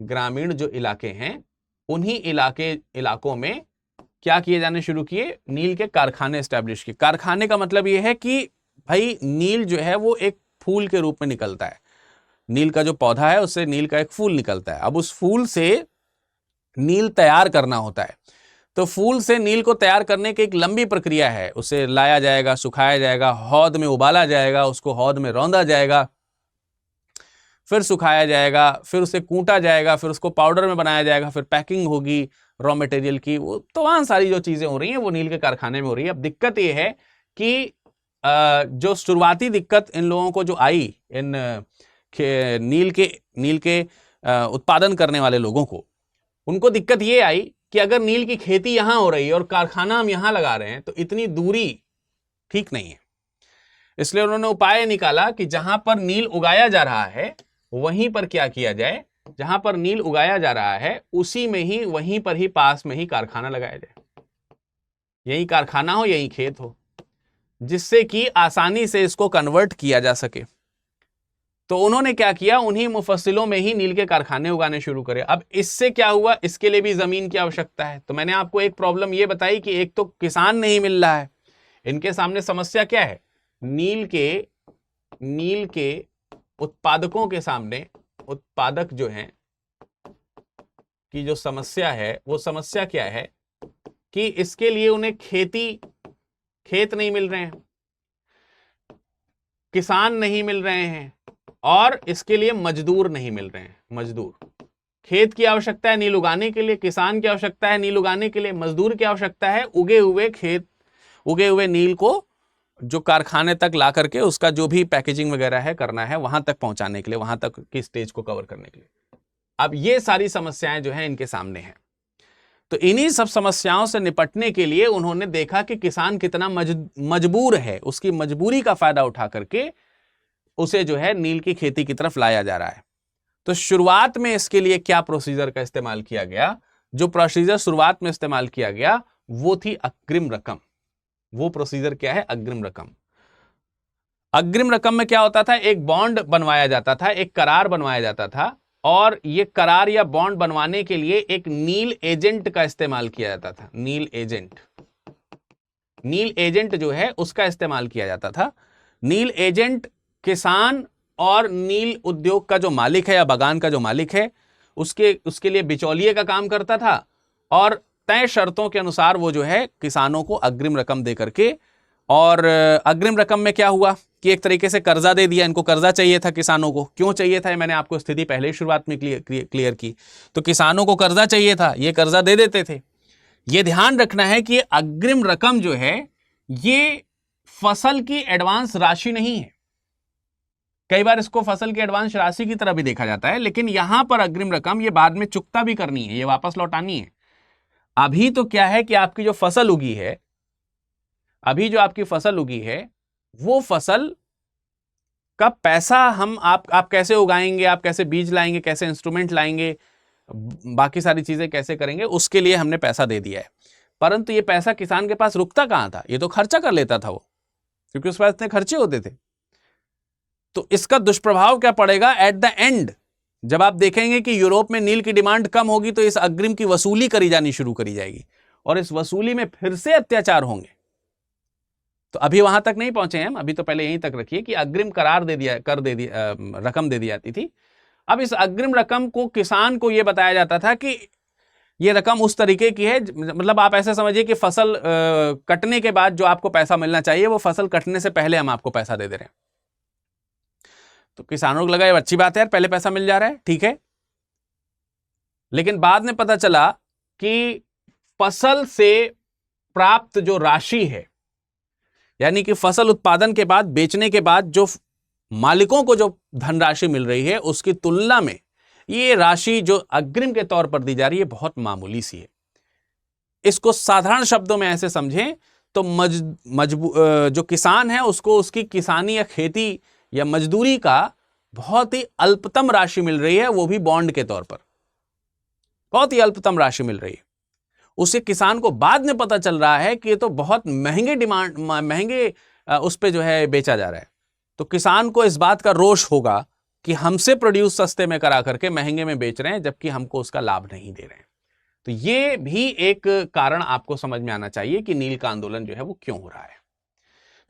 ग्रामीण जो इलाके हैं, उन्हीं इलाकों में क्या किए जाने शुरू किए, नील के कारखाने एस्टैब्लिश किए। कारखाने का मतलब यह है कि भाई नील जो है वो एक फूल के रूप में निकलता है, नील का जो पौधा है उससे नील का एक फूल निकलता है। अब उस फूल से नील तैयार करना होता है, तो फूल से नील को तैयार करने की एक लंबी प्रक्रिया है। उसे लाया जाएगा, सुखाया जाएगा, हौद में उबाला जाएगा, उसको हौद में रौंदा जाएगा, फिर सुखाया जाएगा, फिर उसे कूटा जाएगा, फिर उसको पाउडर में बनाया जाएगा, फिर पैकिंग होगी रॉ मटेरियल की। वो तमाम सारी जो चीजें हो रही हैं वो नील के कारखाने में हो रही है। अब दिक्कत ये है कि जो शुरुआती दिक्कत इन लोगों को जो आई, इन नील के उत्पादन करने वाले लोगों को, उनको दिक्कत ये आई कि अगर नील की खेती यहां हो रही है और कारखाना हम यहां लगा रहे हैं तो इतनी दूरी ठीक नहीं है। इसलिए उन्होंने उपाय निकाला कि जहां पर नील उगाया जा रहा है वहीं पर क्या किया जाए, जहां पर नील उगाया जा रहा है उसी में ही, वहीं पर ही पास में ही कारखाना लगाया जाए, यही कारखाना हो, यही खेत हो, जिससे कि आसानी से इसको कन्वर्ट किया जा सके। तो उन्होंने क्या किया, उन्हीं मुफस्सिलों में ही नील के कारखाने उगाने शुरू करे। अब इससे क्या हुआ, इसके लिए भी जमीन की आवश्यकता है। तो मैंने आपको एक प्रॉब्लम ये बताई कि एक तो किसान नहीं मिल रहा है, इनके सामने समस्या क्या है, नील के उत्पादकों के सामने, उत्पादक जो हैं की जो समस्या है, वो समस्या क्या है कि इसके लिए उन्हें खेत नहीं मिल रहे हैं, किसान नहीं मिल रहे हैं, और इसके लिए मजदूर नहीं मिल रहे हैं। मजदूर, खेत की आवश्यकता है नील उगाने के लिए, किसान की आवश्यकता है नील उगाने के लिए, मजदूर की आवश्यकता है उगे हुए नील को जो कारखाने तक ला करके उसका जो भी पैकेजिंग वगैरह है करना है, वहां तक पहुंचाने के लिए, वहां तक की स्टेज को कवर करने के लिए। अब ये सारी समस्याएं जो हैं इनके सामने हैं। तो इन्हीं सब समस्याओं से निपटने के लिए उन्होंने देखा कि किसान कितना मजबूर है, उसकी मजबूरी का फायदा उठा करके उसे जो है नील की खेती की तरफ लाया जा रहा है। तो शुरुआत में इसके लिए क्या प्रोसीजर का इस्तेमाल किया गया, जो प्रोसीजर शुरुआत में इस्तेमाल किया गया वो थी अग्रिम रकम। वो प्रोसीजर क्या है, अग्रिम रकम। अग्रिम रकम में क्या होता था, एक बॉन्ड बनवाया जाता था, एक करार बनवाया जाता था, और ये करार या बॉन्ड बनवाने के लिए एक नील एजेंट का इस्तेमाल किया जाता था। नील एजेंट जो है उसका इस्तेमाल किया जाता था। नील एजेंट किसान और नील उद्योग का जो मालिक है या बागान का जो मालिक है उसके लिए बिचौलिए का काम करता था, और तय शर्तों के अनुसार वो जो है किसानों को अग्रिम रकम दे करके, और अग्रिम रकम में क्या हुआ कि एक तरीके से कर्जा दे दिया। इनको कर्जा चाहिए था किसानों को, क्यों चाहिए था मैंने आपको स्थिति पहले ही शुरुआत में क्लियर की। तो किसानों को कर्जा चाहिए था, ये कर्जा दे देते थे। ये ध्यान रखना है कि अग्रिम रकम जो है ये फसल की एडवांस राशि नहीं है। कई बार इसको फसल की एडवांस राशि की तरह भी देखा जाता है, लेकिन यहां पर अग्रिम रकम ये बाद में चुकता भी करनी है, ये वापस लौटानी है। अभी तो क्या है कि आपकी जो फसल उगी है, अभी जो आपकी फसल उगी है वो फसल का पैसा आप कैसे उगाएंगे, आप कैसे बीज लाएंगे, कैसे इंस्ट्रूमेंट लाएंगे, बाकी सारी चीजें कैसे करेंगे, उसके लिए हमने पैसा दे दिया है। परंतु ये पैसा किसान के पास रुकता कहां था, ये तो खर्चा कर लेता था वो, क्योंकि उस पास इतने खर्चे होते थे। तो इसका दुष्प्रभाव क्या पड़ेगा एट द एंड, जब आप देखेंगे कि यूरोप में नील की डिमांड कम होगी तो इस अग्रिम की वसूली करी जानी शुरू करी जाएगी, और इस वसूली में फिर से अत्याचार होंगे। तो अभी वहां तक नहीं पहुंचे हैं हम, अभी तो पहले यहीं तक रखिए कि अग्रिम करार दे दिया, रकम दे दी जाती थी। अब इस अग्रिम रकम को किसान को यह बताया जाता था कि ये रकम उस तरीके की है, मतलब आप ऐसे समझिए कि फसल कटने के बाद जो आपको पैसा मिलना चाहिए वो फसल कटने से पहले हम आपको पैसा दे दे रहे हैं। तो किसानों को लगा ये अच्छी बात है यार, पहले पैसा मिल जा रहा है, ठीक है। लेकिन बाद में पता चला कि फसल से प्राप्त जो राशि है, यानी कि फसल उत्पादन के बाद, बेचने के बाद जो मालिकों को जो धनराशि मिल रही है, उसकी तुलना में ये राशि जो अग्रिम के तौर पर दी जा रही है बहुत मामूली सी है। इसको साधारण शब्दों में ऐसे समझें तो जो किसान है उसको उसकी किसानी या खेती या मजदूरी का बहुत ही अल्पतम राशि मिल रही है, वो भी बॉन्ड के तौर पर बहुत ही अल्पतम राशि मिल रही है। उसे किसान को बाद में पता चल रहा है कि ये तो बहुत महंगे उस पे जो है बेचा जा रहा है। तो किसान को इस बात का रोष होगा कि हमसे प्रोड्यूस सस्ते में करा करके महंगे में बेच रहे हैं, जबकि हमको उसका लाभ नहीं दे रहे हैं। तो ये भी एक कारण आपको समझ में आना चाहिए कि नील का आंदोलन जो है वो क्यों हो रहा है।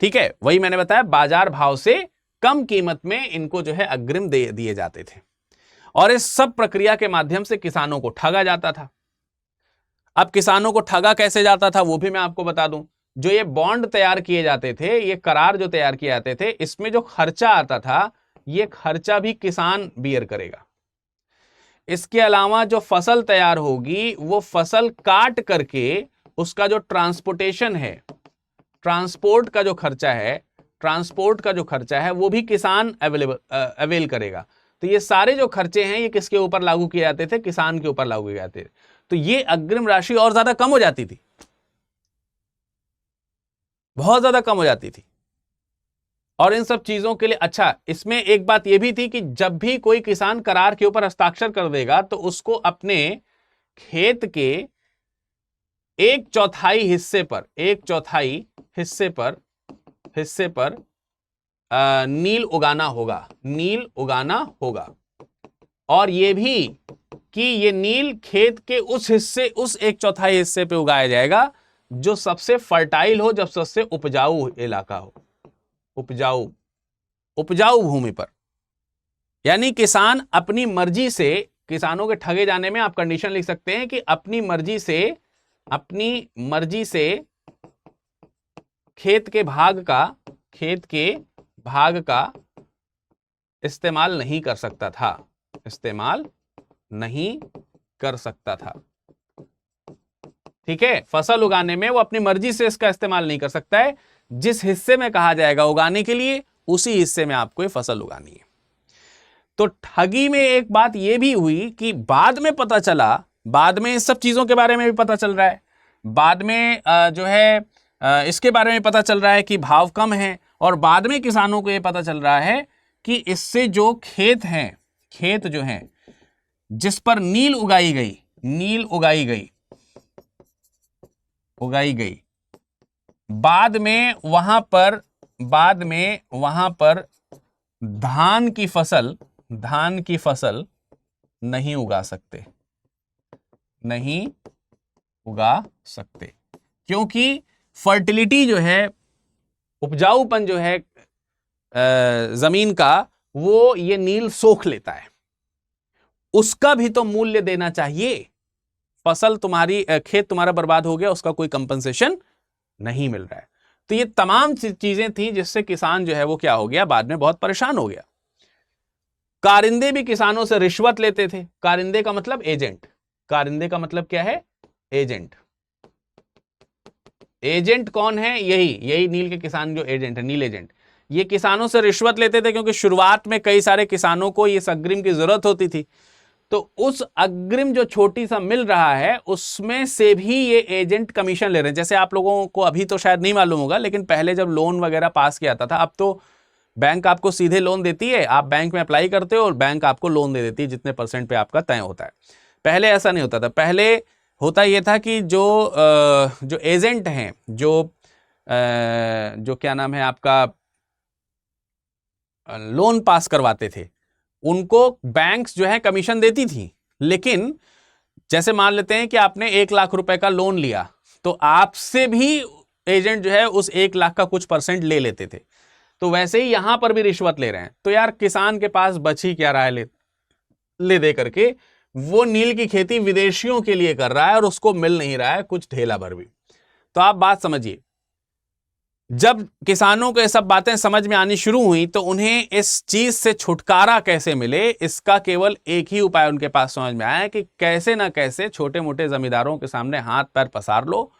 ठीक है, वही मैंने बताया, बाजार भाव से कम कीमत में इनको जो है अग्रिम दे दिए जाते थे और इस सब प्रक्रिया के माध्यम से किसानों को ठगा जाता था। अब किसानों को ठगा कैसे जाता था वो भी मैं आपको बता दूं। जो ये बॉन्ड तैयार किए जाते थे, ये करार जो तैयार किए जाते थे, इसमें जो खर्चा आता था ये खर्चा भी किसान बियर करेगा। इसके अलावा जो फसल तैयार होगी वो फसल काट करके उसका जो ट्रांसपोर्टेशन है, ट्रांसपोर्ट का जो खर्चा है वो भी किसान अवेल करेगा। तो ये सारे जो खर्चे हैं ये किसके ऊपर लागू किए जाते थे? किसान के ऊपर लागू किए जाते थे। तो ये अग्रिम राशि और ज्यादा कम हो जाती थी, बहुत ज्यादा कम हो जाती थी। और इन सब चीजों के लिए अच्छा, इसमें एक बात यह भी थी कि जब भी कोई किसान करार के ऊपर हस्ताक्षर कर देगा तो उसको अपने खेत के 1/4 हिस्से पर नील उगाना होगा। और यह भी कि ये नील खेत के उस 1/4 हिस्से पे उगाया जाएगा जो सबसे फर्टाइल हो, जब सबसे उपजाऊ इलाका हो, उपजाऊ भूमि पर। यानी किसान अपनी मर्जी से, किसानों के ठगे जाने में आप कंडीशन लिख सकते हैं कि अपनी मर्जी से खेत के भाग का इस्तेमाल नहीं कर सकता था। ठीक है, फसल उगाने में वो अपनी मर्जी से इसका इस्तेमाल नहीं कर सकता है। जिस हिस्से में कहा जाएगा उगाने के लिए, उसी हिस्से में आपको ये फसल उगानी है। तो ठगी में एक बात यह भी हुई कि बाद में पता चला, बाद में इस सब चीजों के बारे में भी पता चल रहा है, बाद में जो है इसके बारे में पता चल रहा है कि भाव कम है, और बाद में किसानों को यह पता चल रहा है कि इससे जो खेत जो हैं जिस पर नील उगाई गई, बाद में वहां पर धान की फसल नहीं उगा सकते, क्योंकि फर्टिलिटी जो है, उपजाऊपन जो है जमीन का, वो ये नील सोख लेता है। उसका भी तो मूल्य देना चाहिए। फसल खेत तुम्हारा बर्बाद हो गया, उसका कोई कंपनसेशन नहीं मिल रहा है। तो ये तमाम चीजें थी जिससे किसान जो है वो क्या हो गया, बाद में बहुत परेशान हो गया। कारिंदे भी किसानों से रिश्वत लेते थे। कारिंदे का मतलब एजेंट। कारिंदे का मतलब क्या है? एजेंट। एजेंट कौन है? यही नील के किसान जो एजेंट है, नील एजेंट। ये किसानों से रिश्वत लेते थे क्योंकि शुरुआत में कई सारे किसानों को इस अग्रिम की जरूरत होती थी। तो उस अग्रिम जो छोटी सा मिल रहा है उसमें से भी ये एजेंट कमीशन ले रहे हैं। जैसे आप लोगों को अभी तो शायद नहीं मालूम होगा, लेकिन पहले जब लोन वगैरह पास किया जाता था, अब तो बैंक आपको सीधे लोन देती है, आप बैंक में अप्लाई करते हो और बैंक आपको लोन दे देती है जितने % पे आपका तय होता है। पहले ऐसा नहीं होता था। पहले होता यह था कि जो एजेंट हैं, जो क्या नाम है आपका, लोन पास करवाते थे, उनको बैंक्स जो है कमीशन देती थी। लेकिन जैसे मान लेते हैं कि आपने 1 लाख रुपए का लोन लिया, तो आपसे भी एजेंट जो है उस 1 लाख का कुछ % ले लेते थे। तो वैसे ही यहां पर भी रिश्वत ले रहे हैं। तो यार किसान के पास बची क्या रहा है ले दे करके, वो नील की खेती विदेशियों के लिए कर रहा है और उसको मिल नहीं रहा है कुछ ढेला भर भी। तो आप बात समझिए, जब किसानों को ये सब बातें समझ में आनी शुरू हुई तो उन्हें इस चीज से छुटकारा कैसे मिले, इसका केवल एक ही उपाय उनके पास समझ में आया कि कैसे ना कैसे छोटे मोटे जमींदारों के सामने हाथ पैर पसार लो,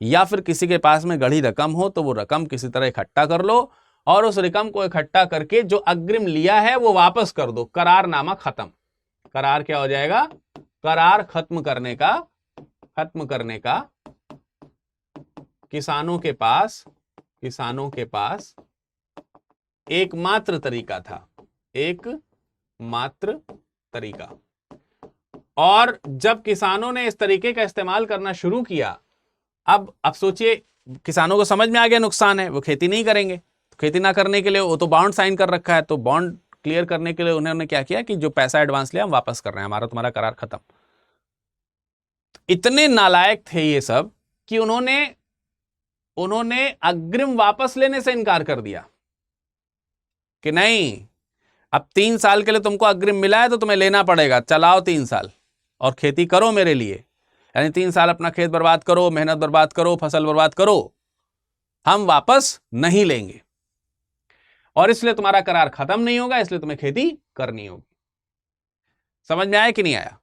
या फिर किसी के पास में गड़ी रकम हो तो वो रकम किसी तरह इकट्ठा कर लो और उस रकम को इकट्ठा करके जो अग्रिम लिया है वो वापस कर दो। करारनामा खत्म। करार क्या हो जाएगा? करार खत्म करने का किसानों के पास एकमात्र तरीका था। एकमात्र तरीका। और जब किसानों ने इस तरीके का इस्तेमाल करना शुरू किया, अब सोचिए, किसानों को समझ में आ गया नुकसान है, वो खेती नहीं करेंगे। तो खेती ना करने के लिए वो तो बॉन्ड साइन कर रखा है, तो बॉन्ड क्लियर करने के लिए उन्होंने क्या किया कि जो पैसा एडवांस लिया हम वापस कर रहे हैं, हमारा तुम्हारा करार खत्म। इतने नालायक थे ये सब कि उन्होंने अग्रिम वापस लेने से इनकार कर दिया कि नहीं, अब 3 साल के लिए तुमको अग्रिम मिला है तो तुम्हें लेना पड़ेगा, चलाओ 3 साल और खेती करो मेरे लिए। यानी 3 साल अपना खेत बर्बाद करो, मेहनत बर्बाद करो, फसल बर्बाद करो, हम वापस नहीं लेंगे और इसलिए तुम्हारा करार खत्म नहीं होगा, इसलिए तुम्हें खेती करनी होगी। समझ में आया कि नहीं आया?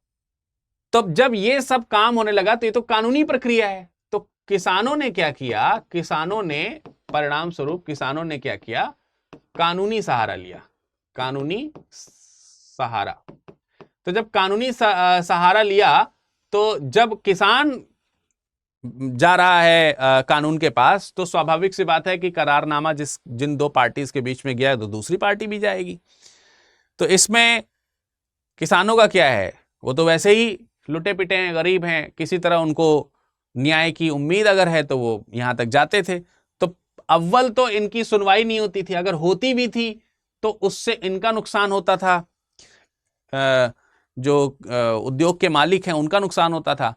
तो जब ये सब काम होने लगा तो ये तो कानूनी प्रक्रिया है। तो किसानों ने क्या किया? परिणाम स्वरूप किसानों ने क्या किया? कानूनी सहारा लिया। कानूनी सहारा। तो जब कानूनी सहारा लिया, तो जब किसान जा रहा है कानून के पास, तो स्वाभाविक सी बात है कि करारनामा जिन 2 पार्टीज के बीच में गया है तो दूसरी पार्टी भी जाएगी। तो इसमें किसानों का क्या है? वो तो वैसे ही लुटे पिटे हैं, गरीब हैं, किसी तरह उनको न्याय की उम्मीद अगर है तो वो यहां तक जाते थे। तो अव्वल तो इनकी सुनवाई नहीं होती थी, अगर होती भी थी तो उससे इनका नुकसान होता था, जो उद्योग के मालिक हैं उनका नुकसान होता था।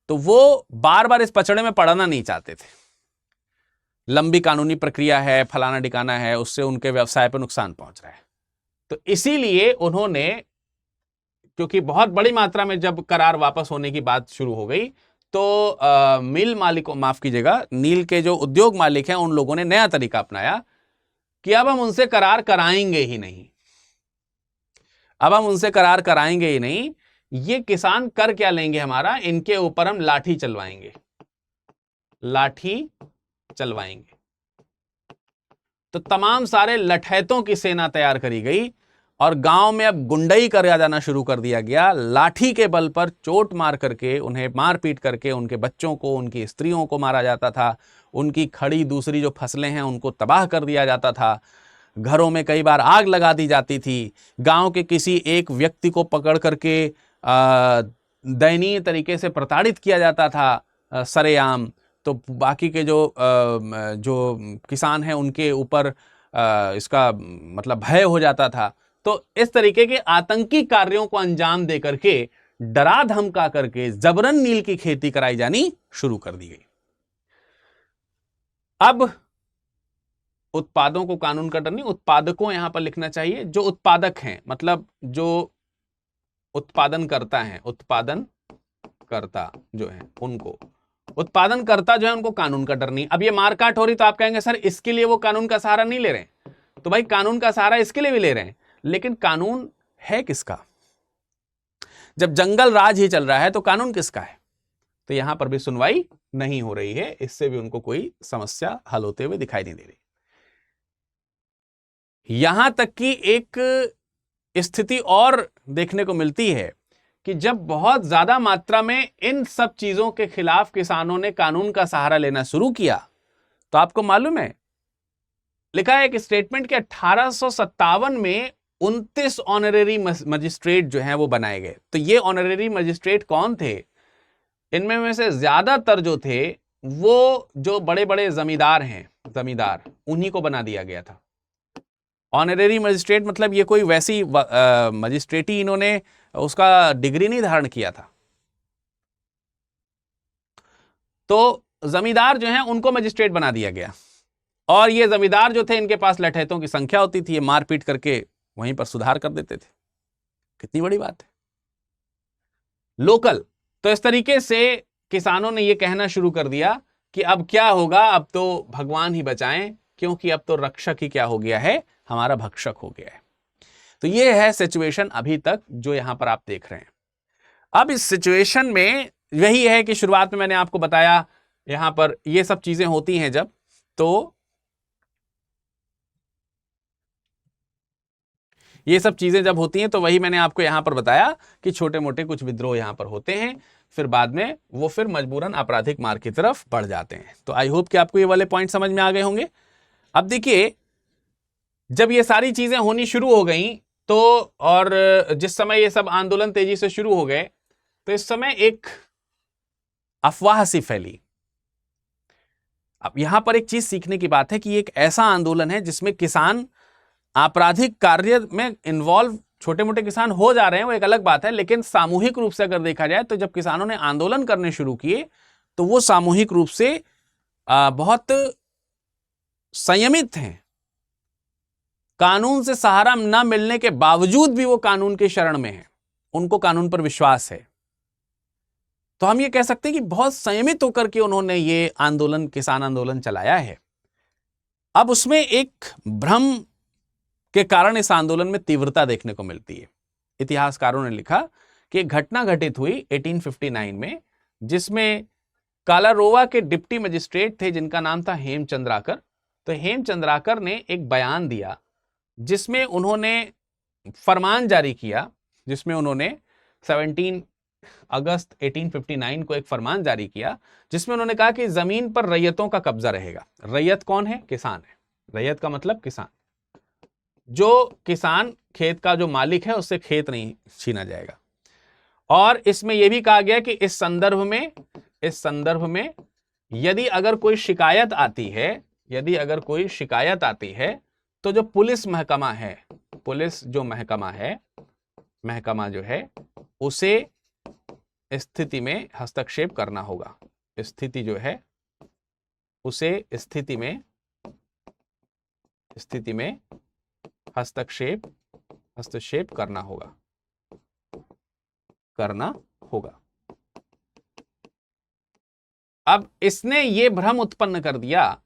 तो वो बार बार इस पचड़े में पड़ना नहीं चाहते थे। लंबी कानूनी प्रक्रिया है, फलाना ठिकाना है, उससे उनके व्यवसाय पर नुकसान पहुंच रहा है। तो इसीलिए उन्होंने, क्योंकि बहुत बड़ी मात्रा में जब करार वापस होने की बात शुरू हो गई, तो मिल मालिकों, माफ कीजिएगा, नील के जो उद्योग मालिक हैं उन लोगों ने नया तरीका अपनाया कि अब हम उनसे करार कराएंगे ही नहीं। ये किसान कर क्या लेंगे हमारा? इनके ऊपर हम लाठी चलवाएंगे। तो तमाम सारे लठैतों की सेना तैयार करी गई और गांव में अब गुंडई करा जाना शुरू कर दिया गया। लाठी के बल पर चोट मार करके, उन्हें मार पीट करके उनके बच्चों को, उनकी स्त्रियों को मारा जाता था। उनकी खड़ी दूसरी जो फसलें हैं उनको तबाह कर दिया जाता था। घरों में कई बार आग लगा दी जाती थी। गांव के किसी एक व्यक्ति को पकड़ करके दयनीय तरीके से प्रताड़ित किया जाता था सरेआम। तो बाकी के जो किसान हैं उनके ऊपर इसका मतलब भय हो जाता था। तो इस तरीके के आतंकी कार्यों को अंजाम दे करके, डरा धमका करके जबरन नील की खेती कराई जानी शुरू कर दी गई। अब उत्पादों को कानून का डर नहीं, उत्पादकों यहां पर लिखना चाहिए। जो उत्पादक हैं, मतलब जो उत्पादनकर्ता हैं, उत्पादनकर्ता जो हैं उनको, उत्पादनकर्ता जो है उनको कानून का डर नहीं। अब ये मारकाट हो रही तो आप कहेंगे सर इसके लिए वो कानून का सहारा नहीं ले रहे हैं। तो भाई कानून का सहारा इसके लिए भी ले रहे हैं, लेकिन कानून है किसका? जब जंगल राज ही चल रहा है तो कानून किसका है? तो यहां पर भी सुनवाई नहीं हो रही है, इससे भी उनको कोई समस्या हल होते हुए दिखाई नहीं दे रही। यहां तक कि एक स्थिति और देखने को मिलती है कि जब बहुत ज्यादा मात्रा में इन सब चीजों के खिलाफ किसानों ने कानून का सहारा लेना शुरू किया, तो आपको मालूम है, लिखा है एक स्टेटमेंट के 1857 में 29 ऑनरेरी मजिस्ट्रेट जो हैं वो बनाए गए। तो ये ऑनरेरी मजिस्ट्रेट कौन थे? इनमें में से ज्यादातर जो थे वो जो बड़े बड़े जमींदार उन्हीं को बना दिया गया था। ऑनरेरी मजिस्ट्रेट मतलब ये कोई वैसी मजिस्ट्रेटी इन्होंने उसका डिग्री नहीं धारण किया था। तो जमींदार जो हैं उनको मजिस्ट्रेट बना दिया गया, और ये जमींदार जो थे इनके पास लठैतों की संख्या होती थी, ये मारपीट करके वहीं पर सुधार कर देते थे। कितनी बड़ी बात है, लोकल। तो इस तरीके से किसानों ने ये कहना शुरू कर दिया कि अब क्या होगा, अब तो भगवान ही बचाएं, क्योंकि अब तो रक्षक ही क्या हो गया है, हमारा भक्षक हो गया है। तो ये है सिचुएशन अभी तक जो यहां पर आप देख रहे हैं। अब इस सिचुएशन में यही है कि शुरुआत में मैंने आपको बताया यहां पर ये सब चीजें होती हैं जब, तो ये सब चीजें जब होती हैं तो वही मैंने आपको यहां पर बताया कि छोटे मोटे कुछ विद्रोह यहां पर होते हैं, फिर बाद में वो फिर मजबूरन आपराधिक मार्ग की तरफ बढ़ जाते हैं। तो आई होप कि आपको ये वाले पॉइंट समझ में आ गए होंगे। अब देखिए, जब ये सारी चीजें होनी शुरू हो गई तो, और जिस समय ये सब आंदोलन तेजी से शुरू हो गए, तो इस समय एक अफवाह सी फैली। अब यहां पर एक चीज सीखने की बात है कि एक ऐसा आंदोलन है जिसमें किसान आपराधिक कार्य में इन्वॉल्व, छोटे मोटे किसान हो जा रहे हैं वो एक अलग बात है, लेकिन सामूहिक रूप से अगर देखा जाए तो जब किसानों ने आंदोलन करने शुरू किए तो वो सामूहिक रूप से बहुत संयमित हैं। कानून से सहारा न मिलने के बावजूद भी वो कानून के शरण में हैं, उनको कानून पर विश्वास है। तो हम ये कह सकते हैं कि बहुत संयमित होकर के उन्होंने ये आंदोलन, किसान आंदोलन चलाया है। अब उसमें एक भ्रम के कारण इस आंदोलन में तीव्रता देखने को मिलती है। इतिहासकारों ने लिखा कि एक घटना घटित हुई 1859 में, जिसमें कालारोवा के डिप्टी मजिस्ट्रेट थे जिनका नाम था हेमचंद्राकर। तो हेमचंद्राकर ने एक बयान दिया जिसमें उन्होंने फरमान जारी किया, जिसमें उन्होंने 17 अगस्त 1859 को एक फरमान जारी किया जिसमें उन्होंने कहा कि जमीन पर रैयतों का कब्जा रहेगा। रैयत कौन है? किसान है। रैयत का मतलब किसान। जो किसान, खेत का जो मालिक है, उससे खेत नहीं छीना जाएगा। और इसमें यह भी कहा गया कि इस संदर्भ में यदि अगर कोई शिकायत आती है, यदि अगर कोई शिकायत आती है तो जो पुलिस महकमा है, पुलिस जो महकमा है, महकमा जो है, उसे स्थिति में हस्तक्षेप करना होगा। स्थिति जो है उसे स्थिति में हस्तक्षेप करना होगा। अब इसने ये भ्रम उत्पन्न कर दिया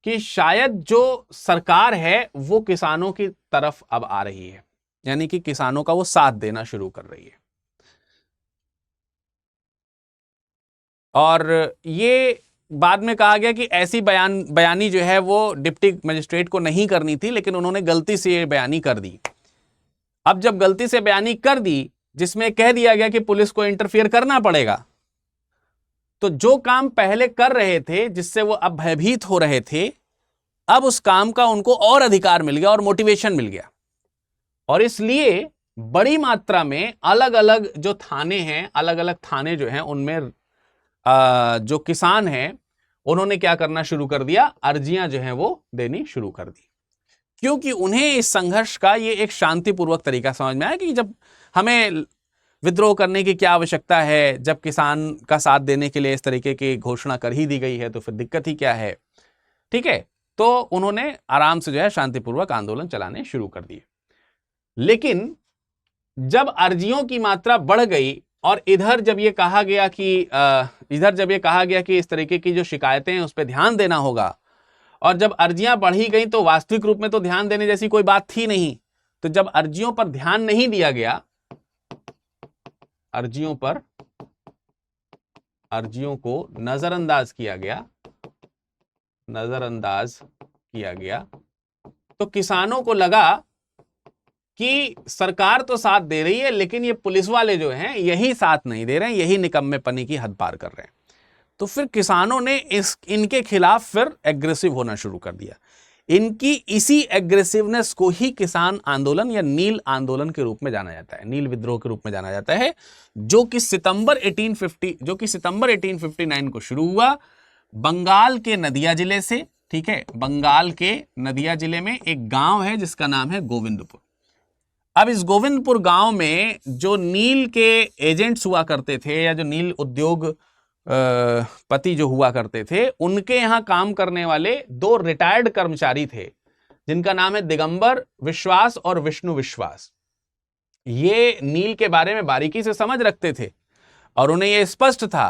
कि शायद जो सरकार है वो किसानों की तरफ अब आ रही है, यानी कि किसानों का वो साथ देना शुरू कर रही है। और ये बाद में कहा गया कि ऐसी बयानी जो है वो डिप्टी मजिस्ट्रेट को नहीं करनी थी, लेकिन उन्होंने गलती से ये बयानी कर दी। अब जब गलती से बयानी कर दी जिसमें कह दिया गया कि पुलिस को इंटरफियर करना पड़ेगा, तो जो काम पहले कर रहे थे, जिससे वो अब भयभीत हो रहे थे, अब उस काम का उनको और अधिकार मिल गया और मोटिवेशन मिल गया। और इसलिए बड़ी मात्रा में अलग अलग जो थाने हैं, अलग अलग थाने जो हैं, उनमें जो किसान हैं उन्होंने क्या करना शुरू कर दिया, अर्जियां जो हैं वो देनी शुरू कर दी। क्योंकि उन्हें इस संघर्ष का ये एक शांतिपूर्वक तरीका समझ में आया कि जब हमें विद्रोह करने की क्या आवश्यकता है, जब किसान का साथ देने के लिए इस तरीके की घोषणा कर ही दी गई है तो फिर दिक्कत ही क्या है। ठीक है, तो उन्होंने आराम से जो है शांतिपूर्वक आंदोलन चलाने शुरू कर दिए। लेकिन जब अर्जियों की मात्रा बढ़ गई और इधर जब ये कहा गया कि इस तरीके की जो शिकायतें हैं उस पर ध्यान देना होगा, और जब अर्जियां बढ़ी गई तो वास्तविक रूप में तो ध्यान देने जैसी कोई बात थी नहीं। तो जब अर्जियों पर ध्यान नहीं दिया गया, अर्जियों को नजरअंदाज किया गया, तो किसानों को लगा कि सरकार तो साथ दे रही है, लेकिन ये पुलिस वाले जो हैं यही साथ नहीं दे रहे हैं, यही निकम्मेपनी की हद पार कर रहे हैं। तो फिर किसानों ने इनके खिलाफ फिर एग्रेसिव होना शुरू कर दिया। इनकी इसी एग्रेसिवनेस को ही किसान आंदोलन या नील आंदोलन के रूप में जाना जाता है, नील विद्रोह के रूप में जाना जाता है, जो कि सितंबर 1859 को शुरू हुआ बंगाल के नदिया जिले से। ठीक है, बंगाल के नदिया जिले में एक गांव है जिसका नाम है गोविंदपुर। अब इस गोविंदपुर गांव में जो नील के एजेंट्स हुआ करते थे, या जो नील उद्योग पति जो हुआ करते थे, उनके यहाँ काम करने वाले 2 रिटायर्ड कर्मचारी थे जिनका नाम है दिगंबर विश्वास और विष्णु विश्वास। ये नील के बारे में बारीकी से समझ रखते थे और उन्हें यह स्पष्ट था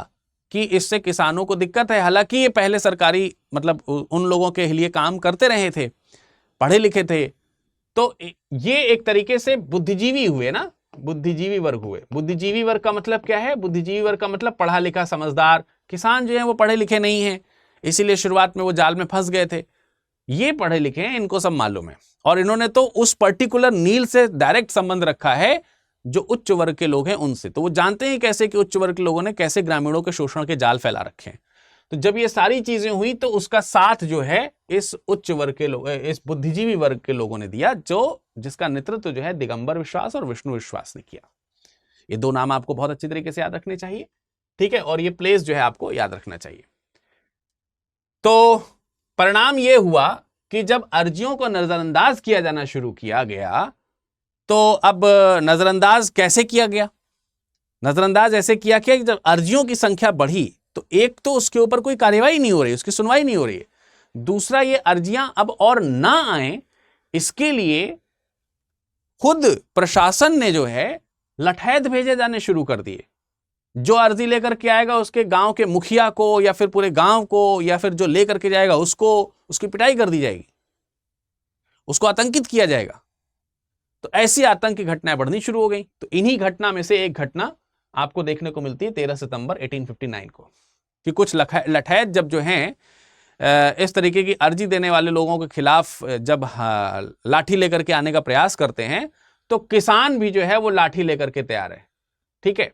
कि इससे किसानों को दिक्कत है। हालांकि ये पहले सरकारी मतलब उन लोगों के लिए काम करते रहे थे, पढ़े लिखे थे, तो ये एक तरीके से बुद्धिजीवी हुए ना, बुद्धिजीवी वर्ग हुए। बुद्धिजीवी वर्ग का मतलब क्या है? बुद्धिजीवी वर्ग का मतलब पढ़ा लिखा समझदार। किसान जो है वो पढ़े लिखे नहीं है, इसीलिए शुरुआत में वो जाल में फंस गए थे। ये पढ़े लिखे हैं, इनको सब मालूम है और इन्होंने तो उस पर्टिकुलर नील से डायरेक्ट संबंध रखा है जो उच्च वर्ग के लोग हैं उनसे। तो वो जानते हैं कैसे कि उच्च वर्ग के लोगों ने कैसे ग्रामीणों के शोषण के जाल फैला रखे हैं। तो जब ये सारी चीजें हुई तो उसका साथ जो है इस उच्च वर्ग के लोग, इस बुद्धिजीवी वर्ग के लोगों ने दिया, जो जिसका नेतृत्व जो है दिगंबर विश्वास और विष्णु विश्वास ने किया। ये 2 नाम आपको बहुत अच्छी तरीके से याद रखने चाहिए, ठीक है, और ये प्लेस जो है आपको याद रखना चाहिए। तो परिणाम यह हुआ कि जब अर्जियों को नजरअंदाज किया जाना शुरू किया गया, तो अब नजरअंदाज कैसे किया गया? नजरअंदाज ऐसे किया कि जब अर्जियों की संख्या बढ़ी तो एक तो उसके ऊपर कोई कार्यवाही नहीं हो रही, उसकी सुनवाई नहीं हो रही है। दूसरा, ये अर्जियां अब और ना आए, इसके लिए खुद प्रशासन ने जो है लठैत भेजे जाने शुरू कर दिए। जो अर्जी लेकर के आएगा उसके गांव के मुखिया को या फिर पूरे गांव को या फिर जो लेकर के जाएगा उसको, उसकी पिटाई कर दी जाएगी, उसको आतंकित किया जाएगा। तो ऐसी आतंक की घटनाएं बढ़नी शुरू हो गई। तो इन्हीं घटना में से एक घटना आपको देखने को मिलती है 13 सितंबर 1859 को, कि कुछ लठैत जब जो हैं इस तरीके की अर्जी देने वाले लोगों के खिलाफ जब लाठी लेकर के आने का प्रयास करते हैं, तो किसान भी जो है वो लाठी लेकर के तैयार है, ठीक है।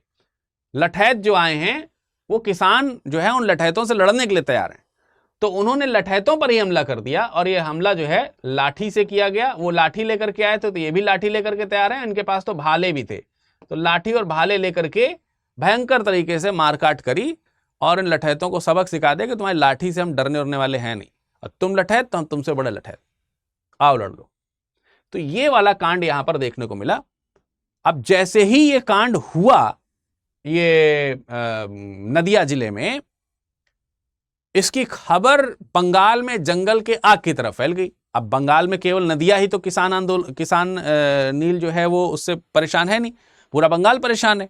लठैत जो आए हैं वो किसान जो है उन लठैतों से लड़ने के लिए तैयार हैं। तो उन्होंने लठैतों पर ही हमला कर दिया और ये हमला जो है लाठी से किया गया। वो लाठी लेकर के आए थे तो ये भी लाठी लेकर के तैयार हैं, इनके पास तो भाले भी थे। तो लाठी और भाले लेकर के भयंकर तरीके से मारकाट करी और इन लठैतों को सबक सिखा दे कि तुम्हारी लाठी से हम डरने उड़ने वाले हैं नहीं, और तुम लठैत तो हम तुमसे बड़े लठैत, आओ लड़ लो। तो ये वाला कांड यहां पर देखने को मिला। अब जैसे ही ये कांड हुआ ये नदिया जिले में, इसकी खबर बंगाल में जंगल के आग की तरफ फैल गई। अब बंगाल में केवल नदिया ही तो किसान नील जो है वो उससे परेशान है नहीं, पूरा बंगाल परेशान है।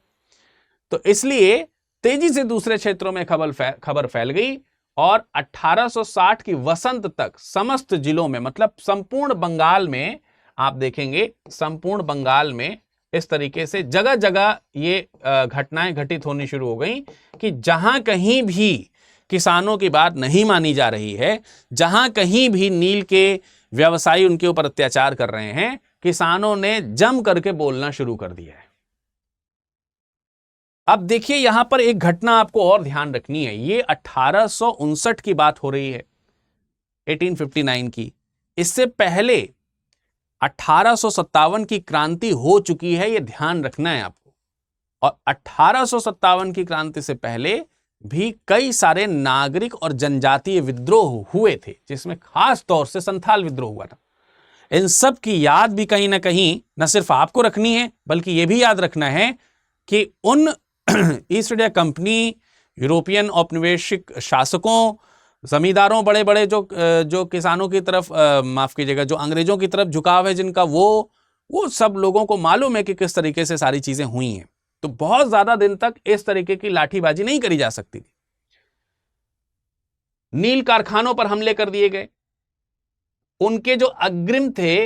तो इसलिए तेजी से दूसरे क्षेत्रों में खबर फैल गई और 1860 की वसंत तक समस्त जिलों में, मतलब संपूर्ण बंगाल में, आप देखेंगे संपूर्ण बंगाल में इस तरीके से जगह जगह ये घटनाएं घटित होनी शुरू हो गई कि जहां कहीं भी किसानों की बात नहीं मानी जा रही है, जहां कहीं भी नील के व्यवसायी उनके ऊपर अत्याचार कर रहे हैं, किसानों ने जम करके बोलना शुरू कर दिया है। अब देखिए यहां पर एक घटना आपको और ध्यान रखनी है। ये 1859 की बात हो रही है, 1859 की। इससे पहले 1857 की क्रांति हो चुकी है, यह ध्यान रखना है आपको। और 1857 की क्रांति से पहले भी कई सारे नागरिक और जनजातीय विद्रोह हुए थे, जिसमें खास तौर से संथाल विद्रोह हुआ था। इन सब की याद भी कहीं ना कहीं न सिर्फ आपको रखनी है, बल्कि यह भी याद रखना है कि उन ईस्ट इंडिया कंपनी, यूरोपियन औपनिवेशिक शासकों, जमींदारों, बड़े बड़े जो किसानों की तरफ, माफ कीजिएगा, जो अंग्रेजों की तरफ झुकाव है जिनका, वो सब लोगों को मालूम है कि किस तरीके से सारी चीजें हुई हैं। तो बहुत ज्यादा दिन तक इस तरीके की लाठीबाजी नहीं करी जा सकती थी। नील कारखानों पर हमले कर दिए गए। उनके जो अग्रिम थे,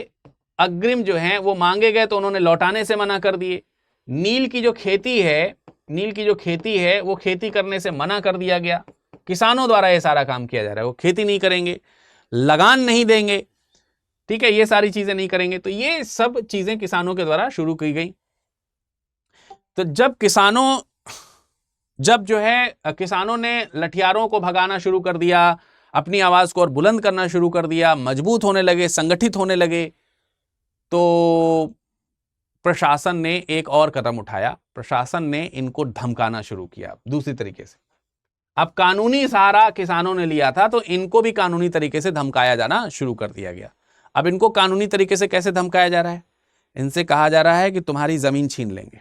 अग्रिम जो हैं वो मांगे गए तो उन्होंने लौटाने से मना कर दिए। नील की जो खेती है वो खेती करने से मना कर दिया गया। किसानों द्वारा ये सारा काम किया जा रहा है, वो खेती नहीं करेंगे, लगान नहीं देंगे, ठीक है, ये सारी चीजें नहीं करेंगे। तो ये सब चीजें किसानों के द्वारा शुरू की गई। तो जब किसानों ने लठियारों को भगाना शुरू कर दिया, अपनी आवाज को और बुलंद करना शुरू कर दिया, मजबूत होने लगे, संगठित होने लगे, तो प्रशासन ने एक और कदम उठाया। प्रशासन ने इनको धमकाना शुरू किया दूसरी तरीके से। अब कानूनी सहारा किसानों ने लिया था, तो इनको भी कानूनी तरीके से धमकाया जाना शुरू कर दिया गया। अब इनको कानूनी तरीके से कैसे धमकाया जा रहा है? इनसे कहा जा रहा है कि तुम्हारी जमीन छीन लेंगे।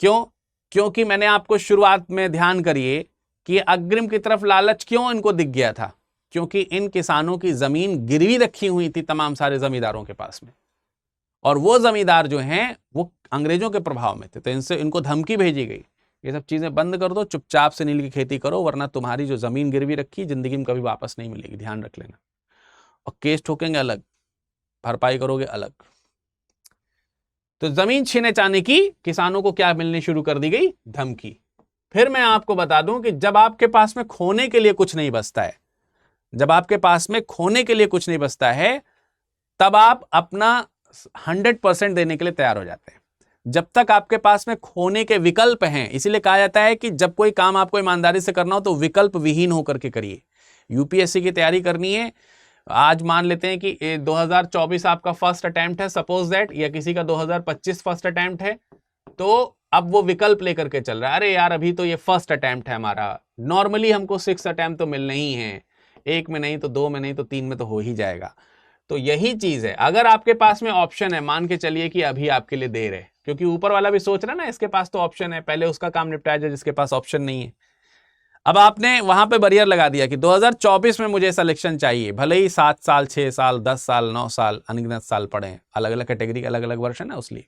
क्यों? क्योंकि मैंने आपको शुरुआत में ध्यान करिए कि अग्रिम की तरफ लालच क्यों इनको दिख गया था, क्योंकि इन किसानों की जमीन गिरवी रखी हुई थी तमाम सारे जमींदारों के पास में, और वो जमींदार जो हैं वो अंग्रेजों के प्रभाव में थे। तो इनको धमकी भेजी गई, ये सब चीजें बंद कर दो, चुपचाप से नील की खेती करो, वरना तुम्हारी जो जमीन गिरवी रखी जिंदगी में कभी वापस नहीं मिलेगी, ध्यान रख लेना। और केस ठोकेंगे अलग, भरपाई करोगे अलग। तो जमीन छीने चाने की किसानों को क्या मिलनी शुरू कर दी गई? धमकी। फिर मैं आपको बता दूं कि जब आपके पास में खोने के लिए कुछ नहीं बचता है, जब आपके पास में खोने के लिए कुछ नहीं बचता है, तब आप अपना 100% देने के लिए तैयार हो जाते हैं। जब तक आपके पास में खोने के विकल्प हैं, इसीलिए कहा जाता है कि जब कोई काम आपको ईमानदारी से करना हो तो विकल्प विहीन होकर के करिए। यूपीएससी की तैयारी करनी है, आज मान लेते हैं कि 2024 आपका फर्स्ट अटेम्प्ट है, सपोज दैट, या किसी का 2025 फर्स्ट अटेम्प्ट है, तो अब वो विकल्प लेकर के चल रहा है, अरे यार अभी तो ये फर्स्ट अटेम्प्ट है हमारा, नॉर्मली हमको 6 अटेम्प्ट तो मिलने ही हैं, 1 में नहीं तो 2 में नहीं तो 3 में तो हो ही जाएगा। तो यही चीज है, अगर आपके पास में ऑप्शन है, मान के चलिए कि अभी आपके लिए देर है, क्योंकि ऊपर वाला भी सोच रहा है ना इसके पास तो ऑप्शन है, पहले उसका काम निपटाया जाए जिसके पास ऑप्शन नहीं है। अब आपने वहां पे बैरियर लगा दिया कि 2024 में मुझे सिलेक्शन चाहिए, भले ही 7 साल 6 साल 10 साल 9 साल अनगिनत साल पड़े, अलग अलग कैटेगरी अलग अलग वर्षन है, उसलिए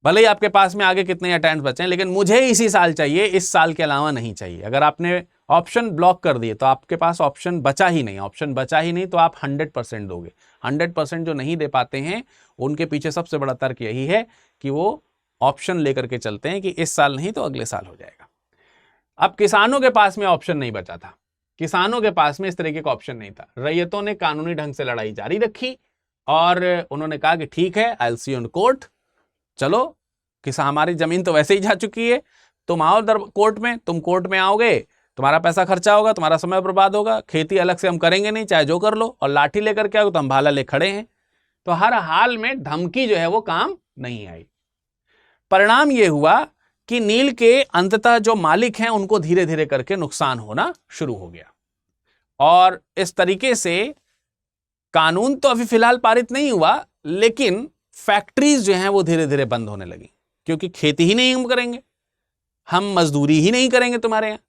भले ही आपके पास में आगे कितने अटेम्प्ट बचे हैं, लेकिन मुझे इसी साल चाहिए, इस साल के अलावा नहीं चाहिए। अगर आपने ऑप्शन ब्लॉक कर दिए तो आपके पास ऑप्शन बचा ही नहीं, ऑप्शन बचा ही नहीं तो आप 100% दोगे। 100% जो नहीं दे पाते हैं उनके पीछे सबसे बड़ा तर्क यही है कि वो ऑप्शन लेकर के चलते हैं कि इस साल नहीं तो अगले साल हो जाएगा। अब किसानों के पास में ऑप्शन नहीं बचा था, किसानों के पास में इस तरीके का ऑप्शन नहीं था। रैयतों ने कानूनी ढंग से लड़ाई जारी रखी और उन्होंने कहा कि ठीक है, I will see you in court, चलो किसान, हमारी जमीन तो वैसे ही जा चुकी है, तुम आओ कोर्ट में, तुम कोर्ट में आओगे, तुम्हारा पैसा खर्चा होगा, तुम्हारा समय बर्बाद होगा, खेती अलग से हम करेंगे नहीं, चाहे जो कर लो, और लाठी लेकर के आओ तो हम भाला ले खड़े हैं। तो हर हाल में धमकी जो है वो काम नहीं आई। परिणाम यह हुआ कि नील के अंततः जो मालिक हैं उनको धीरे धीरे करके नुकसान होना शुरू हो गया, और इस तरीके से कानून तो अभी फिलहाल पारित नहीं हुआ, लेकिन फैक्ट्रीज जो हैं वो धीरे धीरे बंद होने लगी, क्योंकि खेती ही नहीं हम करेंगे, हम मजदूरी ही नहीं करेंगे तुम्हारे यहां।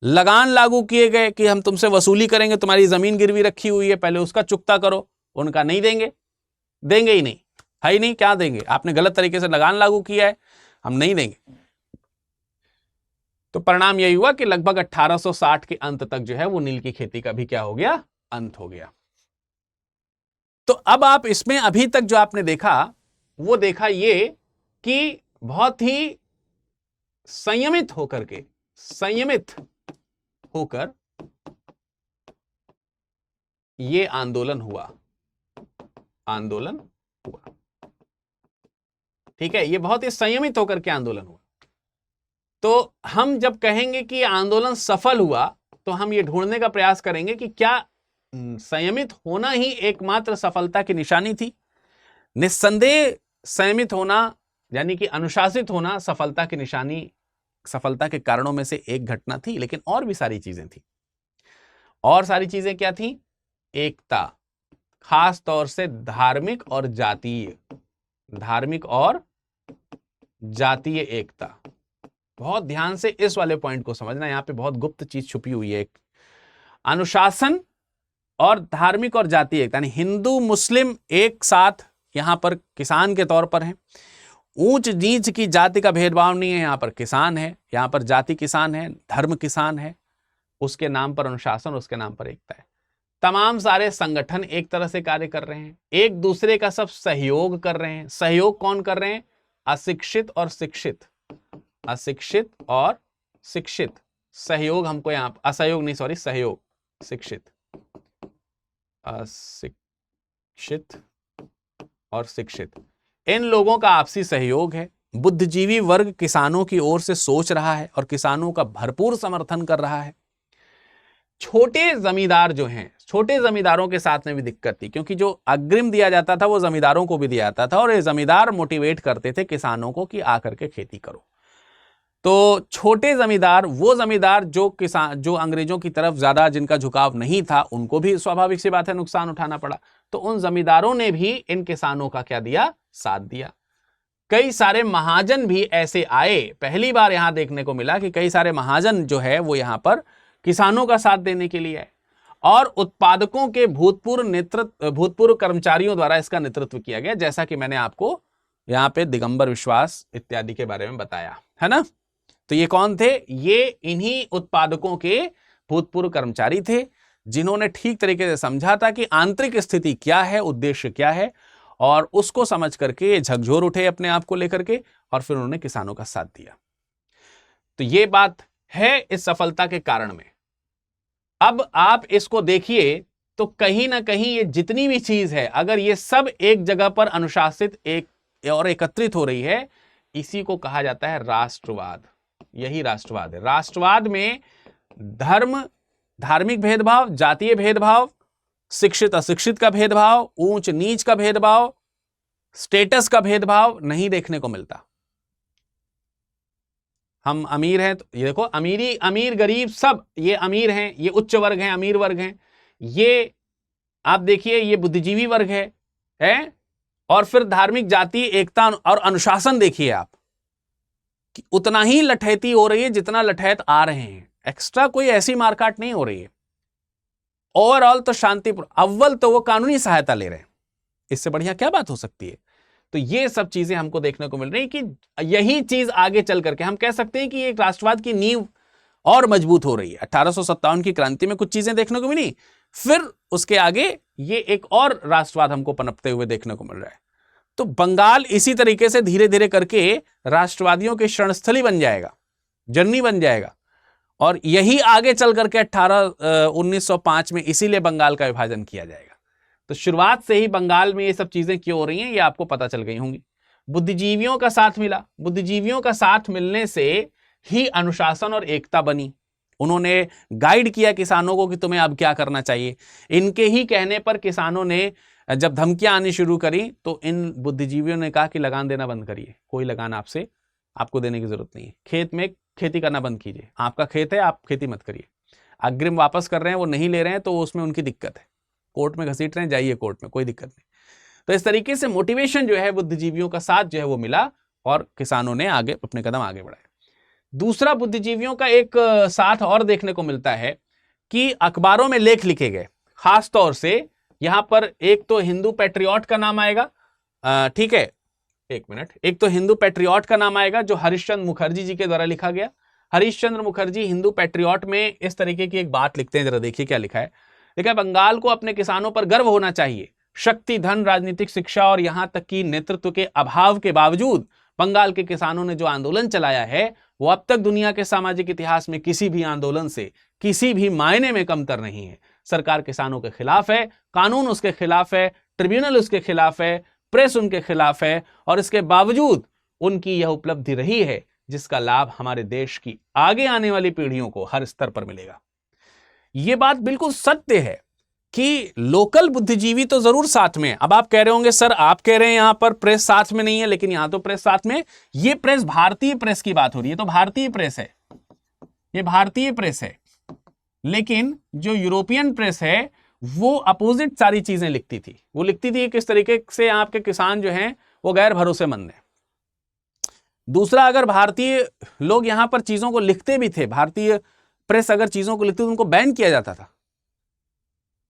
लगान लागू किए गए कि हम तुमसे वसूली करेंगे, तुम्हारी जमीन गिरवी रखी हुई है, पहले उसका चुकता करो, उनका नहीं देंगे, देंगे ही नहीं, है ही नहीं, क्या देंगे, आपने गलत तरीके से लगान लागू किया है, हम नहीं देंगे। तो परिणाम यही हुआ कि लगभग 1860 के अंत तक जो है वो नील की खेती का भी क्या हो गया, अंत हो गया। तो अब आप इसमें अभी तक जो आपने देखा वो देखा ये कि बहुत ही संयमित होकर ये आंदोलन हुआ, ठीक है, ये बहुत ही संयमित होकर के आंदोलन हुआ। तो हम जब कहेंगे कि आंदोलन सफल हुआ तो हम ये ढूंढने का प्रयास करेंगे कि क्या संयमित होना ही एकमात्र सफलता की निशानी थी। निस्संदेह संयमित होना यानी कि अनुशासित होना सफलता की निशानी, सफलता के कारणों में से एक घटना थी, लेकिन और भी सारी चीजें थी। और सारी चीजें क्या थी? एकता, खास तौर से धार्मिक और जातीय एकता। बहुत ध्यान से इस वाले पॉइंट को समझना, यहां पे बहुत गुप्त चीज छुपी हुई है। अनुशासन और धार्मिक और जातीय एकता, यानी हिंदू मुस्लिम एक साथ यहां पर किसान के तौर पर हैं। ऊंच नीच की जाति का भेदभाव नहीं है, यहां पर किसान है, यहां पर जाति किसान है, धर्म किसान है, उसके नाम पर अनुशासन, उसके नाम पर एकता है। तमाम सारे संगठन एक तरह से कार्य कर रहे हैं, एक दूसरे का सब सहयोग कर रहे हैं। सहयोग कौन कर रहे हैं? अशिक्षित और शिक्षित, अशिक्षित और शिक्षित। सहयोग हमको यहां, असहयोग नहीं, सॉरी, सहयोग, शिक्षित, अशिक्षित और शिक्षित, इन लोगों का आपसी सहयोग है। बुद्धिजीवी वर्ग किसानों की ओर से सोच रहा है और किसानों का भरपूर समर्थन कर रहा है। छोटे जमींदार जो हैं, छोटे जमींदारों के साथ में भी दिक्कत थी, क्योंकि जो अग्रिम दिया जाता था वो जमींदारों को भी दिया जाता था, और ये जमींदार मोटिवेट करते थे किसानों को कि आकर के खेती करो। तो छोटे जमींदार, वो जमींदार जो अंग्रेजों की तरफ ज्यादा जिनका झुकाव नहीं था, उनको भी स्वाभाविक सी बात है नुकसान उठाना पड़ा। तो उन जमींदारों ने भी इन किसानों का क्या दिया? साथ दिया। कई सारे महाजन भी ऐसे आए। पहली बार यहां देखने को मिला कि कई सारे महाजन जो है वो यहां पर किसानों का साथ देने के लिए आए और उत्पादकों के भूतपूर्व कर्मचारियों द्वारा इसका नेतृत्व किया गया, जैसा कि मैंने आपको यहां पे दिगंबर विश्वास इत्यादि के बारे में बताया है ना। तो ये कौन थे? ये इन्हीं उत्पादकों के भूतपूर्व कर्मचारी थे जिन्होंने ठीक तरीके से समझा था कि आंतरिक स्थिति क्या है, उद्देश्य क्या है, और उसको समझ करके झकझोर उठे अपने आप को लेकर के और फिर उन्होंने किसानों का साथ दिया। तो ये बात है इस सफलता के कारण में। अब आप इसको देखिए तो कहीं ना कहीं ये जितनी भी चीज है, अगर ये सब एक जगह पर अनुशासित एक और एकत्रित हो रही है, इसी को कहा जाता है राष्ट्रवाद। यही राष्ट्रवाद है। राष्ट्रवाद में धर्म, धार्मिक भेदभाव, जातीय भेदभाव, शिक्षित अशिक्षित का भेदभाव, ऊंच नीच का भेदभाव, स्टेटस का भेदभाव नहीं देखने को मिलता। हम अमीर हैं तो ये देखो, अमीर गरीब सब, ये अमीर हैं, ये उच्च वर्ग हैं, अमीर वर्ग हैं, ये आप देखिए ये बुद्धिजीवी वर्ग है। और फिर धार्मिक, जाति, एकता और अनुशासन देखिए आप कि उतना ही लठैती हो रही है जितना लठैत आ रहे हैं। एक्स्ट्रा कोई ऐसी मारकाट नहीं हो रही है। ओवरऑल तो शांतिपूर्ण, अव्वल तो वो कानूनी सहायता ले रहे हैं। इससे बढ़िया क्या बात हो सकती है? तो ये सब चीजें हमको देखने को मिल रही कि यही चीज आगे चल करके हम कह सकते हैं कि एक राष्ट्रवाद की नींव और मजबूत हो रही है। 1857 की क्रांति में कुछ चीजें देखने को मिली, फिर उसके आगे ये एक और राष्ट्रवाद हमको पनपते हुए देखने को मिल रहा है। तो बंगाल इसी तरीके से धीरे धीरे करके राष्ट्रवादियों के शरणस्थली बन जाएगा, जर्नी बन जाएगा। और यही आगे चल करके 1905 में इसीलिए बंगाल का विभाजन किया जाएगा। तो शुरुआत से ही बंगाल में ये सब चीजें क्यों हो रही हैं, ये आपको पता चल गई होंगी। बुद्धिजीवियों का साथ मिला, बुद्धिजीवियों का साथ मिलने से ही अनुशासन और एकता बनी। उन्होंने गाइड किया किसानों को कि तुम्हें अब क्या करना चाहिए। इनके ही कहने पर किसानों ने जब धमकियां आनी शुरू करी तो इन बुद्धिजीवियों ने कहा कि लगान देना बंद करिए, कोई लगान आपको देने की जरूरत नहीं है, खेत में खेती करना बंद कीजिए, आपका खेत है, आप खेती मत करिए। अग्रिम वापस कर रहे हैं, वो नहीं ले रहे हैं, तो उसमें उनकी दिक्कत है, कोर्ट में घसीट रहे हैं, जाइए कोर्ट में, कोई दिक्कत नहीं। तो इस तरीके से मोटिवेशन जो है बुद्धिजीवियों का साथ जो है वो मिला और किसानों ने आगे अपने कदम आगे बढ़ाए। दूसरा, बुद्धिजीवियों का एक साथ और देखने को मिलता है कि अखबारों में लेख लिखे गए। खास तौर से यहां पर एक तो हिंदू पैट्रियट का नाम आएगा, ठीक है, एक मिनट, एक तो हिंदू पैट्रियट का नाम आएगा जो हरिश्चंद्र मुखर्जी जी के द्वारा लिखा गया। हरिश्चंद्र मुखर्जी हिंदू पैट्रियट में इस तरीके की एक बात लिखते हैं, जरा देखिए क्या लिखा है। लिखा है, बंगाल को अपने किसानों पर गर्व होना चाहिए। शक्ति, धन, राजनीतिक शिक्षा और यहां तक कि नेतृत्व के अभाव के बावजूद बंगाल के किसानों ने जो आंदोलन चलाया है वो अब तक दुनिया के सामाजिक इतिहास में किसी भी आंदोलन से किसी भी मायने में कमतर नहीं है। सरकार किसानों के खिलाफ है, कानून उसके खिलाफ है, ट्रिब्यूनल उसके खिलाफ है, प्रेस उनके खिलाफ है, और इसके बावजूद उनकी यह उपलब्धि रही है जिसका लाभ हमारे देश की आगे आने वाली पीढ़ियों को हर स्तर पर मिलेगा। यह बात बिल्कुल सत्य है कि लोकल बुद्धिजीवी तो जरूर साथ में। अब आप कह रहे होंगे सर आप कह रहे हैं यहां पर प्रेस साथ में नहीं है, लेकिन यहां तो प्रेस साथ में। ये प्रेस भारतीय प्रेस की बात हो रही है, तो भारतीय प्रेस है, ये भारतीय प्रेस है। लेकिन जो यूरोपियन प्रेस है वो अपोजिट सारी चीजें लिखती थी। वो लिखती थी किस तरीके से आपके किसान जो हैं वो गैर भरोसेमंद हैं। दूसरा, अगर भारतीय लोग यहां पर चीजों को लिखते भी थे, भारतीय प्रेस अगर चीजों को लिखती तो उनको बैन किया जाता था।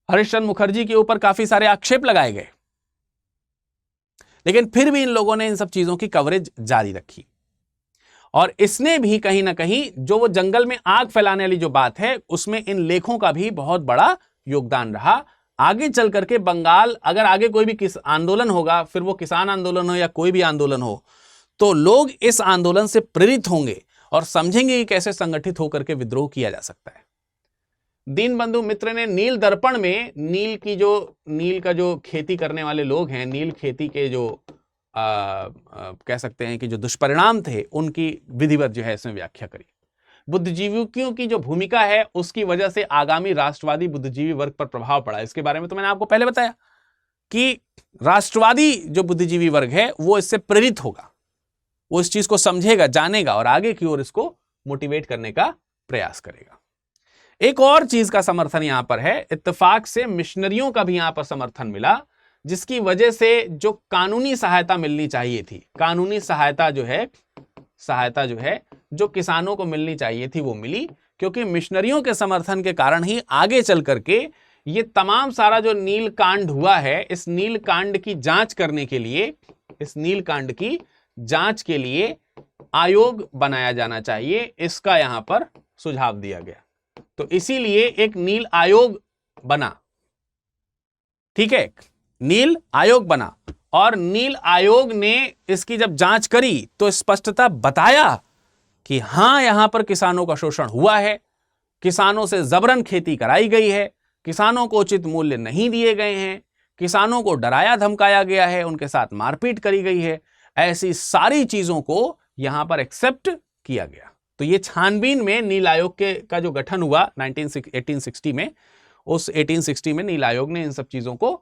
हरिश्चंद्र मुखर्जी के ऊपर काफी सारे आक्षेप लगाए गए, लेकिन फिर भी इन लोगों ने इन सब चीजों की कवरेज जारी रखी। और इसने भी कहीं ना कहीं जो वो जंगल में आग फैलाने वाली जो बात है उसमें इन लेखों का भी बहुत बड़ा योगदान रहा। आगे चल करके बंगाल, अगर आगे कोई भी आंदोलन होगा, फिर वो किसान आंदोलन हो या कोई भी आंदोलन हो, तो लोग इस आंदोलन से प्रेरित होंगे और समझेंगे कि कैसे संगठित होकर के विद्रोह किया जा सकता है। दीनबंधु मित्र ने नील दर्पण में नील का जो खेती करने वाले लोग हैं, नील खेती के जो कह सकते हैं कि जो दुष्परिणाम थे, उनकी विधिवत जो है इसमें व्याख्या करी। बुद्धिजीवियों की जो भूमिका है उसकी वजह से आगामी राष्ट्रवादी बुद्धिजीवी वर्ग पर प्रभाव पड़ा। इसके बारे में तो मैंने आपको पहले बताया कि राष्ट्रवादी जो बुद्धिजीवी वर्ग है वो इससे प्रेरित होगा, वो इस चीज को समझेगा, जानेगा और आगे की ओर इसको मोटिवेट करने का प्रयास करेगा। एक और चीज का समर्थन यहां पर है, इत्तेफाक से मिशनरियों का भी यहां पर समर्थन मिला, जिसकी वजह से जो कानूनी सहायता मिलनी चाहिए थी, कानूनी सहायता जो है जो किसानों को मिलनी चाहिए थी वो मिली, क्योंकि मिशनरियों के समर्थन के कारण ही आगे चल करके ये तमाम सारा जो नीलकांड हुआ है, इस नीलकांड की जांच करने के लिए, इस नीलकांड की जांच के लिए आयोग बनाया जाना चाहिए, इसका यहां पर सुझाव दिया गया। तो इसीलिए एक नील आयोग बना, ठीक है, नील आयोग बना, और नील आयोग ने इसकी जब जांच करी तो स्पष्टता बताया कि हां यहां पर किसानों का शोषण हुआ है, किसानों से जबरन खेती कराई गई है, किसानों को उचित मूल्य नहीं दिए गए हैं, किसानों को डराया धमकाया गया है, उनके साथ मारपीट करी गई है, ऐसी सारी चीजों को यहां पर एक्सेप्ट किया गया। तो ये छानबीन में नील आयोग का जो गठन हुआ 1860 में, उस 1860 में नील आयोग ने इन सब चीजों को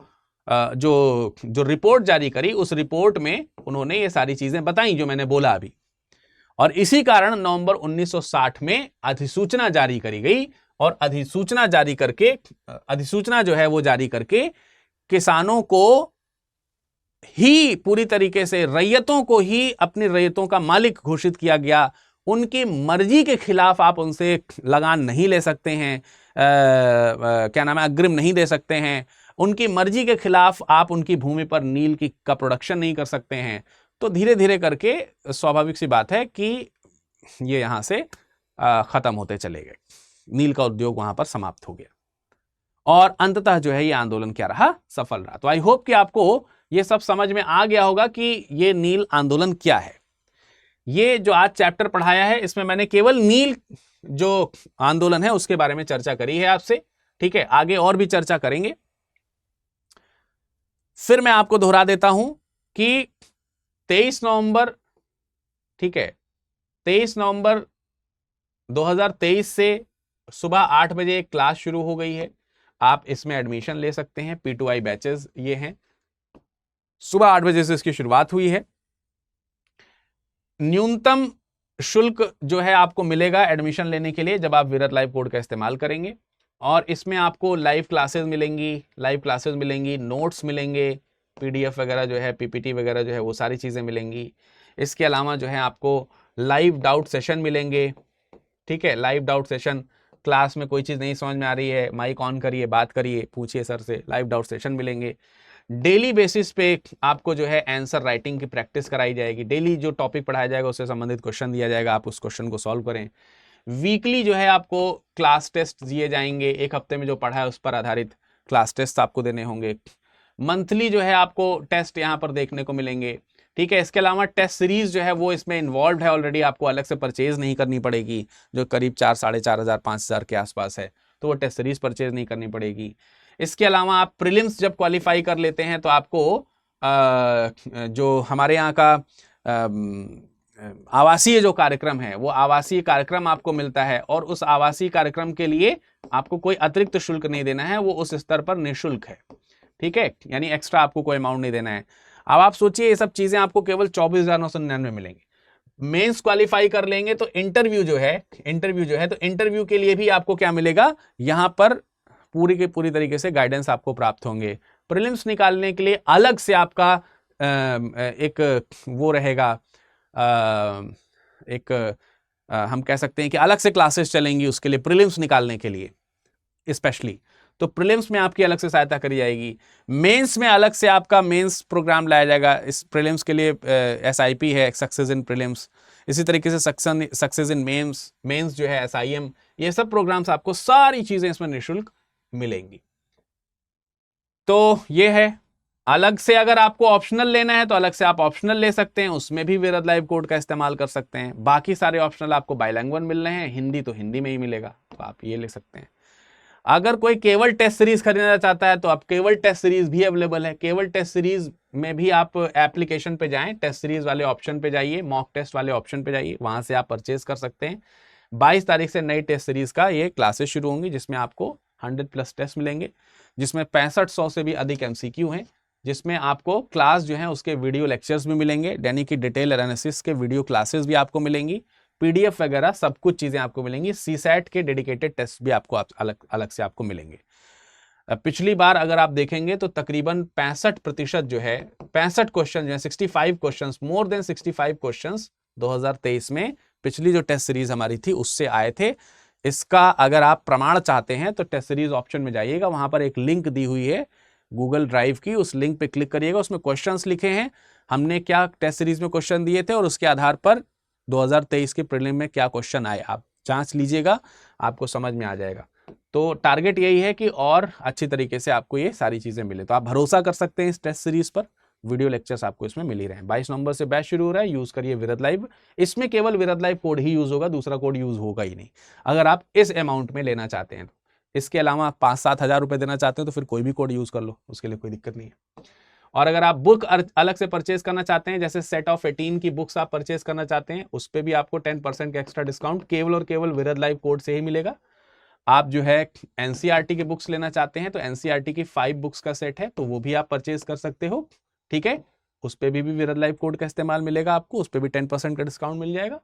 जो रिपोर्ट जारी करी, उस रिपोर्ट में उन्होंने ये सारी चीजें बताई जो मैंने बोला अभी। और इसी कारण नवंबर 1960 में अधिसूचना जारी करी गई, और अधिसूचना जो है वो जारी करके किसानों को ही पूरी तरीके से, रैयतों को ही अपनी रैयतों का मालिक घोषित किया गया। उनकी मर्जी के खिलाफ आप उनसे लगान नहीं ले सकते हैं, क्या नाम है, अग्रिम नहीं दे सकते हैं, उनकी मर्जी के खिलाफ आप उनकी भूमि पर नील का प्रोडक्शन नहीं कर सकते हैं। तो धीरे धीरे करके स्वाभाविक सी बात है कि ये यहां से खत्म होते चले गए, नील का उद्योग वहां पर समाप्त हो गया, और अंततः जो है ये आंदोलन क्या रहा, सफल रहा। तो आई होप कि आपको ये सब समझ में आ गया होगा कि ये नील आंदोलन क्या है। ये जो आज चैप्टर पढ़ाया है, इसमें मैंने केवल नील जो आंदोलन है उसके बारे में चर्चा करी है आपसे, ठीक है, आगे और भी चर्चा करेंगे। फिर मैं आपको दोहरा देता हूं कि 23 नवंबर, ठीक है, 23 नवंबर 2023 से सुबह 8 बजे क्लास शुरू हो गई है। आप इसमें एडमिशन ले सकते हैं, P2I बैचेस ये हैं, सुबह 8 बजे से इसकी शुरुआत हुई है। न्यूनतम शुल्क जो है आपको मिलेगा एडमिशन लेने के लिए जब आप विरत लाइव कोड का इस्तेमाल करेंगे, और इसमें आपको लाइव क्लासेस मिलेंगी, नोट्स मिलेंगे, PDF वगैरह जो है, PPT वगैरह जो है, वो सारी चीज़ें मिलेंगी। इसके अलावा जो है आपको लाइव डाउट सेशन मिलेंगे, ठीक है, लाइव डाउट सेशन, क्लास में कोई चीज़ नहीं समझ में आ रही है, माइक ऑन करिए, बात करिए, पूछिए सर से, लाइव डाउट सेशन मिलेंगे। डेली बेसिस पे आपको जो है आंसर राइटिंग की प्रैक्टिस कराई जाएगी, डेली जो टॉपिक पढ़ाया जाएगा उससे संबंधित क्वेश्चन दिया जाएगा, आप उस क्वेश्चन को सॉल्व करें। वीकली जो है आपको क्लास टेस्ट दिए जाएंगे, एक हफ्ते में जो पढ़ा है उस पर आधारित क्लास टेस्ट आपको देने होंगे। मंथली जो है आपको टेस्ट यहाँ पर देखने को मिलेंगे, ठीक है। इसके अलावा टेस्ट सीरीज जो है वो इसमें इन्वॉल्व है ऑलरेडी, आपको अलग से परचेज नहीं करनी पड़ेगी, जो करीब 4, 4,500, 5,000 के आसपास है, तो वो टेस्ट सीरीज परचेज नहीं करनी पड़ेगी। इसके अलावा आप प्रीलिम्स जब क्वालिफाई कर लेते हैं तो आपको जो हमारे यहाँ का आवासीय जो कार्यक्रम है, वो आवासीय कार्यक्रम आपको मिलता है, और उस आवासीय कार्यक्रम के लिए आपको कोई अतिरिक्त शुल्क नहीं देना है, वो उस स्तर पर निःशुल्क है, ठीक है, यानी एक्स्ट्रा आपको कोई अमाउंट नहीं देना है। अब आप सोचिए ये सब चीजें आपको केवल 24,999 मिलेंगी। मेंस क्वालिफाई कर लेंगे तो इंटरव्यू जो है तो इंटरव्यू के लिए भी आपको क्या मिलेगा, यहां पर पूरी के पूरी तरीके से गाइडेंस आपको प्राप्त होंगे। प्रीलिम्स निकालने के लिए अलग से आपका एक वो रहेगा, हम कह सकते हैं कि अलग से क्लासेस चलेंगी उसके लिए, प्रीलिम्स निकालने के लिए स्पेशली। तो प्रीलिम्स में आपकी अलग से सहायता करी जाएगी। मेंस में अलग से आपका मेंस प्रोग्राम लाया जाएगा। इस प्रीलिम्स के लिए SIP है, सक्सेस इन प्रीलिम्स, इसी तरीके से सक्सेस इन मेंस जो है SIM, ये सब प्रोग्राम्स आपको सारी चीजें इसमें निःशुल्क मिलेंगी। तो ये है। अलग से अगर आपको ऑप्शनल लेना है तो अलग से आप ऑप्शनल ले सकते हैं, उसमें भी विरद लाइव कोड का इस्तेमाल कर सकते हैं। बाकी सारे ऑप्शनल आपको बाइलैंग्वेज मिल रहे हैं, हिंदी तो हिंदी में ही मिलेगा, तो आप ये ले सकते हैं। अगर कोई केवल टेस्ट सीरीज खरीदना चाहता है तो आप केवल टेस्ट सीरीज भी अवेलेबल है। केवल टेस्ट सीरीज में भी आप एप्लीकेशन पे जाएं, टेस्ट सीरीज वाले ऑप्शन पे जाइए, मॉक टेस्ट वाले ऑप्शन पे जाइए, वहां से आप परचेज कर सकते हैं। 22 तारीख से नई टेस्ट सीरीज का ये क्लासेस शुरू होंगी, जिसमें आपको 100+ टेस्ट मिलेंगे, जिसमें 6500 से भी अधिक MCQ हैं, जिसमें आपको क्लास जो है उसके वीडियो लेक्चर्स भी मिलेंगे, यानी कि डिटेल एनालिसिस के वीडियो क्लासेस भी आपको मिलेंगी, PDF वगैरह सब कुछ चीजें आपको मिलेंगी। CSAT के डेडिकेटेड टेस्ट भी आपको अलग अलग से आपको मिलेंगे। पिछली बार अगर आप देखेंगे तो तकरीबन 65% जो है 65 क्वेश्चन जो है 65 क्वेश्चंस, मोर देन 65 क्वेश्चंस 2023 में पिछली जो टेस्ट सीरीज हमारी थी उससे आए थे। इसका अगर आप प्रमाण चाहते हैं तो टेस्ट सीरीज ऑप्शन में जाइएगा, वहां पर एक लिंक दी हुई है गूगल ड्राइव की, उस लिंक पे क्लिक करिएगा, उसमें क्वेश्चंस लिखे हैं, हमने क्या टेस्ट सीरीज में क्वेश्चन दिए थे और उसके आधार पर 2023 के प्रीलिम में क्या क्वेश्चन आए, आप जांच लीजिएगा, आपको समझ में आ जाएगा। तो टारगेट यही है कि और अच्छी तरीके से आपको ये सारी चीजें मिले, तो आप भरोसा कर सकते हैं इस टेस्ट सीरीज पर। वीडियो लेक्चर्स आपको इसमें मिल ही रहे हैं। 22 नवंबर से बैच शुरू हो रहा है, यूज करिए विरद लाइव। इसमें केवल विरद लाइव कोड ही यूज होगा, दूसरा कोड यूज होगा ही नहीं, अगर आप इस अमाउंट में लेना चाहते हैं। इसके अलावा 5-7 हज़ार रुपए देना चाहते हैं तो फिर कोई भी कोड यूज कर लो, उसके लिए कोई दिक्कत नहीं है। और अगर आप बुक अलग से परचेज करना चाहते हैं, जैसे सेट ऑफ 18 की बुक्स आप परचेज करना चाहते हैं, उस पर भी आपको 10% का एक्स्ट्रा डिस्काउंट केवल और केवल विरद लाइव कोड से ही मिलेगा। आप जो है एनसीईआरटी की बुक्स लेना चाहते हैं तो एनसीईआरटी की 5 बुक्स का सेट है, तो वो भी आप परचेज कर सकते हो, ठीक है। उस पर भी विरद लाइव कोड का इस्तेमाल मिलेगा आपको, उस पर भी 10% का डिस्काउंट मिल जाएगा।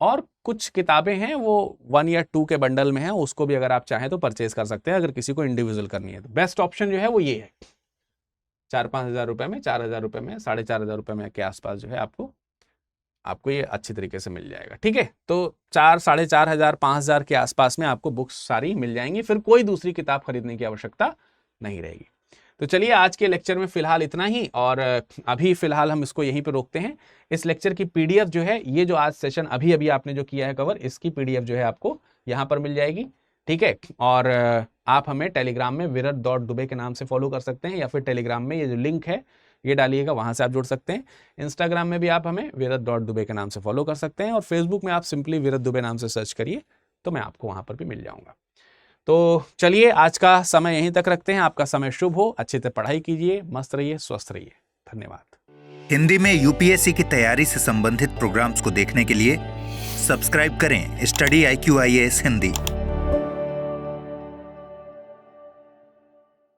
और कुछ किताबें हैं वो 1 या 2 के बंडल में है, उसको भी अगर आप चाहें तो परचेज कर सकते हैं, अगर किसी को इंडिविजुअल करनी है तो। बेस्ट ऑप्शन जो है वो ये है, 4-5 हज़ार रुपए में, 4 हज़ार रुपए में, 4,500 हज़ार रुपए में के आसपास जो है आपको ये अच्छी तरीके से मिल जाएगा, ठीक है। तो 4-4,500 हज़ार 5,000 के आसपास में आपको बुक्स सारी मिल जाएंगी, फिर कोई दूसरी किताब खरीदने की आवश्यकता नहीं रहेगी। तो चलिए आज के लेक्चर में फिलहाल इतना ही, और अभी फिलहाल हम इसको यहीं पे रोकते हैं। इस लेक्चर की पीडीएफ जो है, ये जो आज सेशन अभी अभी आपने जो किया है कवर, इसकी पीडीएफ जो है आपको यहाँ पर मिल जाएगी, ठीक है। और आप हमें टेलीग्राम में virat.dube के नाम से फॉलो कर सकते हैं, या फिर टेलीग्राम में ये जो लिंक है ये डालिएगा, वहां से आप जुड़ सकते हैं। इंस्टाग्राम में भी आप हमें virat.dube के नाम से फॉलो कर सकते हैं, और फेसबुक में आप सिंपली विरत दुबे नाम से सर्च करिए तो मैं आपको वहां पर भी मिल जाऊंगा। तो चलिए आज का समय यहीं तक रखते हैं। आपका समय शुभ हो, अच्छे से पढ़ाई कीजिए, मस्त रहिए, स्वस्थ रहिए। धन्यवाद। हिंदी में यूपीएससी की तैयारी से संबंधित प्रोग्राम्स को देखने के लिए सब्सक्राइब करें स्टडी IQ IAS हिंदी।